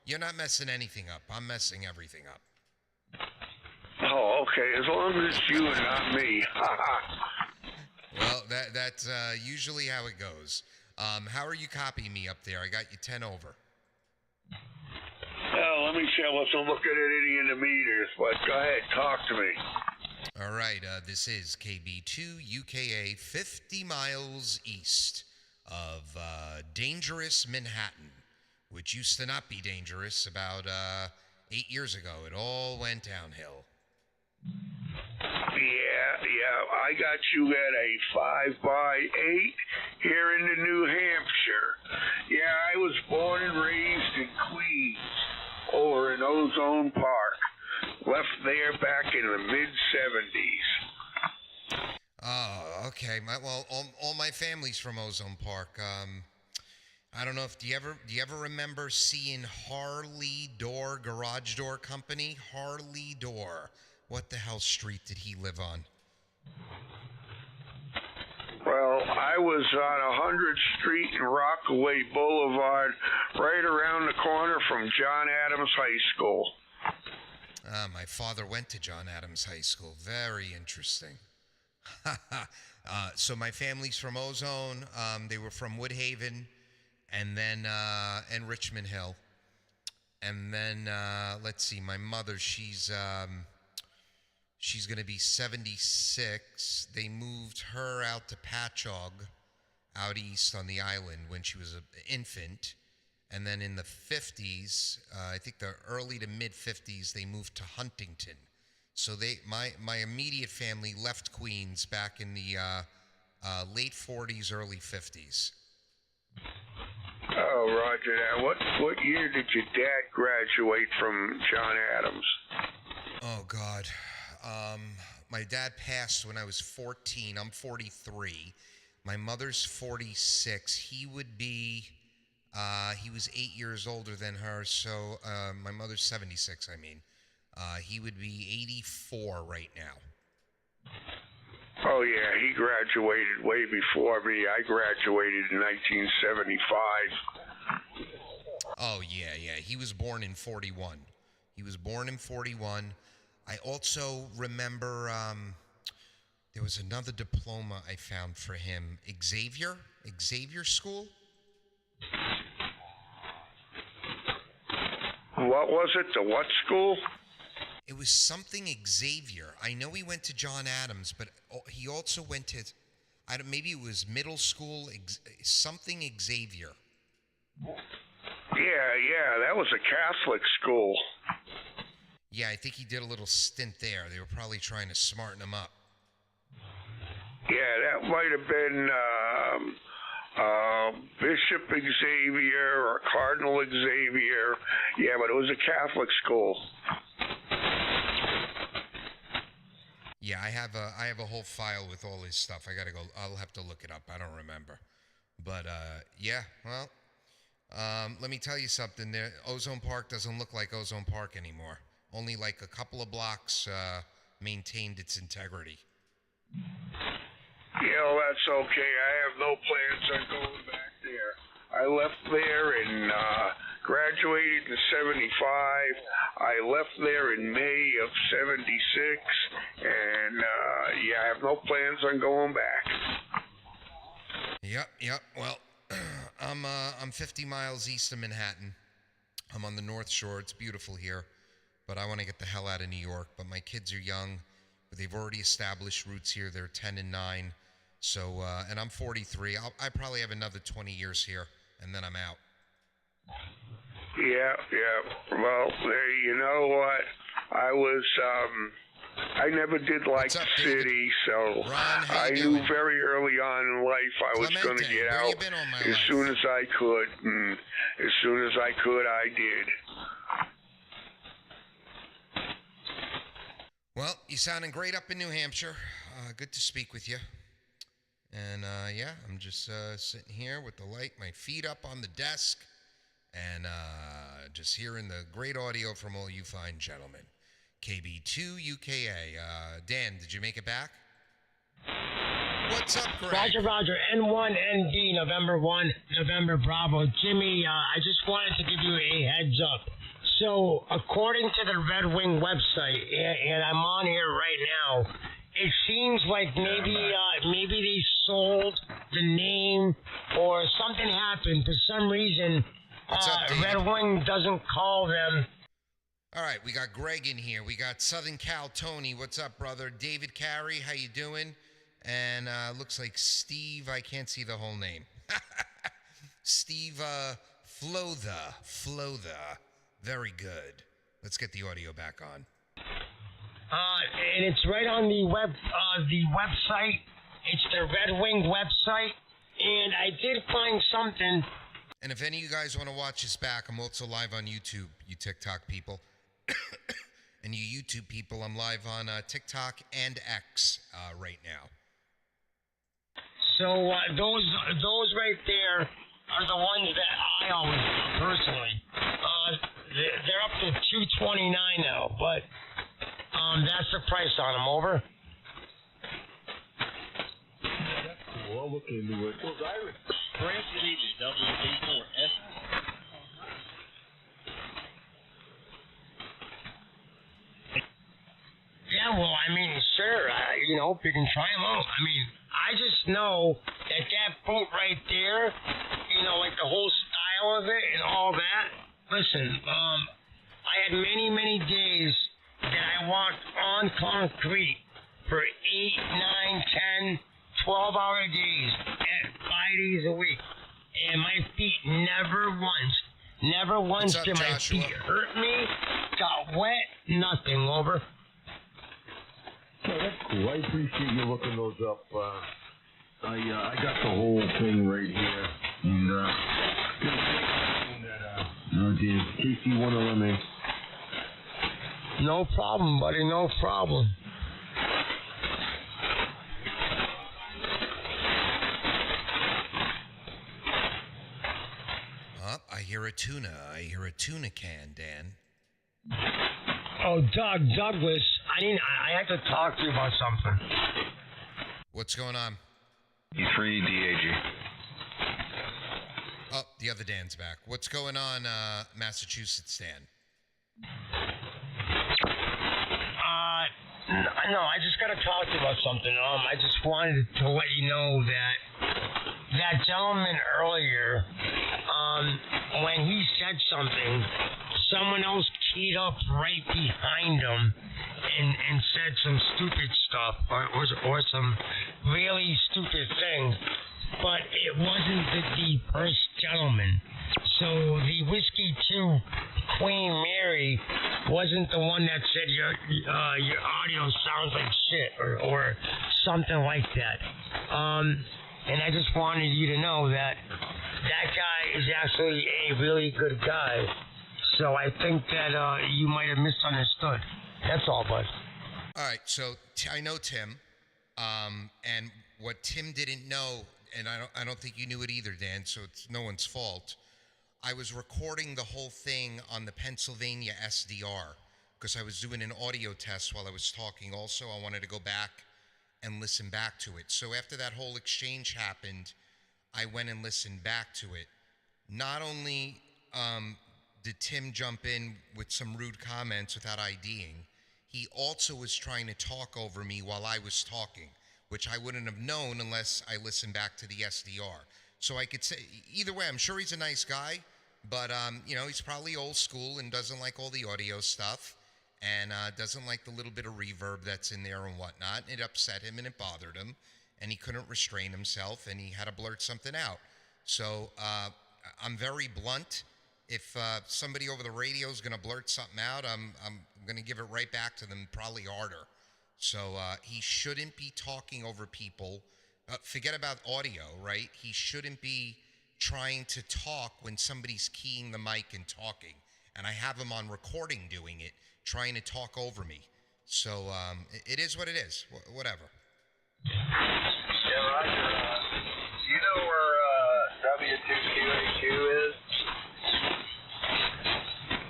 S2: You're not messing anything up. I'm messing everything up.
S3: Oh, okay. As long as it's you and not me.
S2: Well, that's usually how it goes. How are you copying me up there? I got you 10 over.
S3: Well, let me see. I wasn't looking at any of the meters, but go ahead. Talk to me.
S2: All right. This is KB2 UKA 50 miles east of dangerous Manhattan, which used to not be dangerous about 8 years ago. It all went downhill.
S3: Yeah, I got you at a 5x8 here in the New Hampshire. Yeah, I was born and raised in Queens, over in Ozone Park, Left there back in the mid-'70s.
S2: Oh, okay. All my family's from Ozone Park. I don't know if do you ever remember seeing Harley Door Garage Door Company? Harley Door. What the hell street did he live on?
S3: Well, I was on 100th Street and Rockaway Boulevard, right around the corner from John Adams High School.
S2: My father went to John Adams High School. Very interesting. So my family's from Ozone. They were from Woodhaven, and then and Richmond Hill, and then let's see. My mother, she's going to be 76. They moved her out to Patchogue, out east on the island when she was an infant, and then in the 50s, I think the early to mid 50s, they moved to Huntington. So my immediate family left Queens back in the late 40s, early 50s.
S3: Oh, roger that. What year did your dad graduate from John Adams?
S2: Oh, God. My dad passed when I was 14. I'm 43. My mother's 46. He would be, he was 8 years older than her, so my mother's 76, I mean. He would be 84 right now.
S3: Oh, yeah, he graduated way before me. I graduated in 1975.
S2: Oh, yeah. He was born in 41. I also remember there was another diploma I found for him. Xavier School?
S3: What was it? The what school?
S2: It was something Xavier. I know he went to John Adams, but he also went to, maybe it was middle school, something Xavier.
S3: Yeah, that was a Catholic school.
S2: Yeah, I think he did a little stint there. They were probably trying to smarten him up.
S3: Yeah, that might have been Bishop Xavier or Cardinal Xavier. Yeah, but it was a Catholic school.
S2: Yeah, I have a whole file with all his stuff. I'll have to look it up. I don't remember. But yeah, well, let me tell you something. Ozone Park doesn't look like Ozone Park anymore. Only like a couple of blocks maintained its integrity.
S3: Yeah, well, that's okay. I have no plans on going back there. I left there and graduated in 75. I left there in May of 76, and yeah, I have no plans on going back.
S2: Yep. Well, I'm 50 miles east of Manhattan. I'm on the North Shore. It's beautiful here, but I want to get the hell out of New York. But my kids are young. They've already established roots here. They're 10 and 9. So, and I'm 43. I probably have another 20 years here, and then I'm out.
S3: Yeah. Well, you know what? I never did like the city, so I knew very early on in life I was going to get out as soon as I could. And as soon as I could, I did.
S2: Well, you sounding great up in New Hampshire. Good to speak with you. And yeah, I'm just sitting here with the light, my feet up on the desk, and just hearing the great audio from all you fine gentlemen. KB2 UKA. Dan, did you make it back? What's up, Greg?
S7: Roger. N1 ND, November 1, November Bravo. Jimmy, I just wanted to give you a heads up. So, according to the Red Wing website, and I'm on here right now, it seems like maybe they sold the name or something happened. For some reason, Red Wing doesn't call them.
S2: All right, we got Greg in here. We got Southern Cal Tony. What's up, brother? David Carey, how you doing? And looks like Steve, I can't see the whole name. Steve Flotha. Very good. Let's get the audio back on.
S7: And it's right on the website. It's the Red Wing website. And I did find something.
S2: And if any of you guys want to watch this back, I'm also live on YouTube, you TikTok people. And you YouTube people, I'm live on TikTok and X right now.
S7: So those right there are the ones that I always do personally. They're up to $229 now, but that's the price on them. Over.
S4: Well, I'll look into it. Those Irish
S12: Frank, you need the WD4S.
S7: Yeah, well, I mean, sure, if you can try them out. I mean, I just know that boot right there, like the whole style of it and all that. Listen, I had many, many days that I walked on concrete for 8, 9, 10, 12-hour days, 5 days a week. And my feet never once
S2: up,
S7: did my
S2: Joshua?
S7: feet hurt me, got wet, nothing. Over.
S4: Oh, that's cool. I appreciate you looking those up. I got the whole thing right here. And, dear, KC1LMA.
S7: No problem, buddy, no problem.
S2: I hear a tuna. I hear a tuna can, Dan.
S7: Oh, Douglas, I had to talk to you about something.
S2: What's going on?
S13: E3 DAG.
S2: Oh, the other Dan's back. What's going on, Massachusetts Dan?
S7: No, I just got to talk to you about something. I just wanted to let you know that gentleman earlier, when he said something, someone else keyed up right behind him and said some stupid stuff or some really stupid things, but it wasn't the first gentleman. So the Whiskey 2 Queen Mary wasn't the one that said your audio sounds like shit or something like that. And I just wanted you to know that guy is actually a really good guy. So I think that you might have misunderstood. That's all, bud.
S2: All right, so I know Tim, and what Tim didn't know, and I don't think you knew it either, Dan. So it's no one's fault. I was recording the whole thing on the Pennsylvania SDR because I was doing an audio test while I was talking. Also, I wanted to go back and listen back to it. So after that whole exchange happened, I went and listened back to it. Not only did Tim jump in with some rude comments without IDing, he also was trying to talk over me while I was talking, which I wouldn't have known unless I listened back to the SDR. So I could say, either way, I'm sure he's a nice guy, but, he's probably old school and doesn't like all the audio stuff and doesn't like the little bit of reverb that's in there and whatnot. It upset him and it bothered him, and he couldn't restrain himself, and he had to blurt something out. So I'm very blunt. If somebody over the radio is going to blurt something out, I'm going to give it right back to them, probably harder. So he shouldn't be talking over people. Forget about audio, right? He shouldn't be trying to talk when somebody's keying the mic and talking. And I have him on recording doing it, trying to talk over me. So it is what it is. Whatever.
S16: Yeah, Roger. Do you know where W2QAQ is?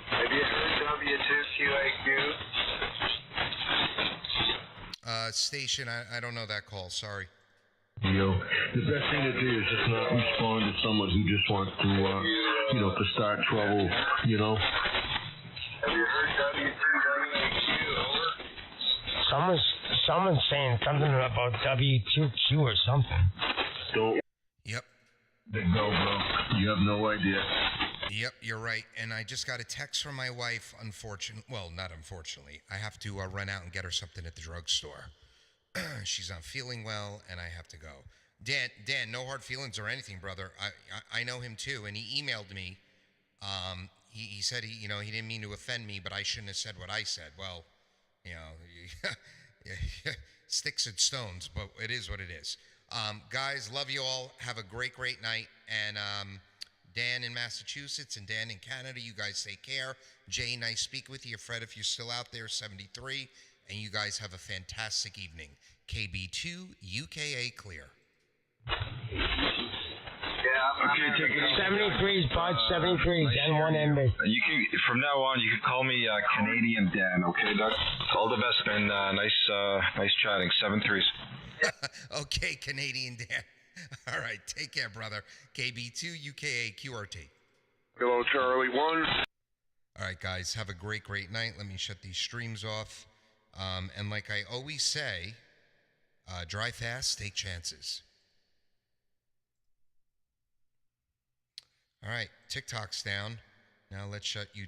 S16: Have you heard W2QAQ?
S2: Station, I don't know that call. Sorry.
S4: The best thing to do is just not respond to someone who just wants to, to start trouble,
S16: Have you heard W2QAQ? Over?
S7: Someone's saying something about W2Q or something.
S4: Don't.
S2: Yep.
S4: No, bro. You have no idea.
S2: Yep, you're right. And I just got a text from my wife, not unfortunately. I have to run out and get her something at the drugstore. She's not feeling well, and I have to go. Dan, no hard feelings or anything, brother. I know him too, and he emailed me. He said he didn't mean to offend me, but I shouldn't have said what I said. Well, sticks and stones, but it is what it is. Guys, love you all. Have a great night, and Dan in Massachusetts and Dan in Canada, you guys take care. Jay, nice speaking with you. Fred, if you're still out there, 73. And you guys have a fantastic evening. KB2, UKA clear.
S16: Okay, take it easy.
S7: 73's Bud, 73's N1 NB.
S13: You can, from now on, you can call me Canadian Dan, okay, Doug? All the best, man. Nice chatting. 7-3s.
S2: Okay, Canadian Dan. All right, take care, brother. KB2, UKA QRT.
S3: Hello, Charlie 1.
S2: All right, guys, have a great, great night. Let me shut these streams off. And like I always say, drive fast, take chances. All right, TikTok's down. Now let's shut YouTube.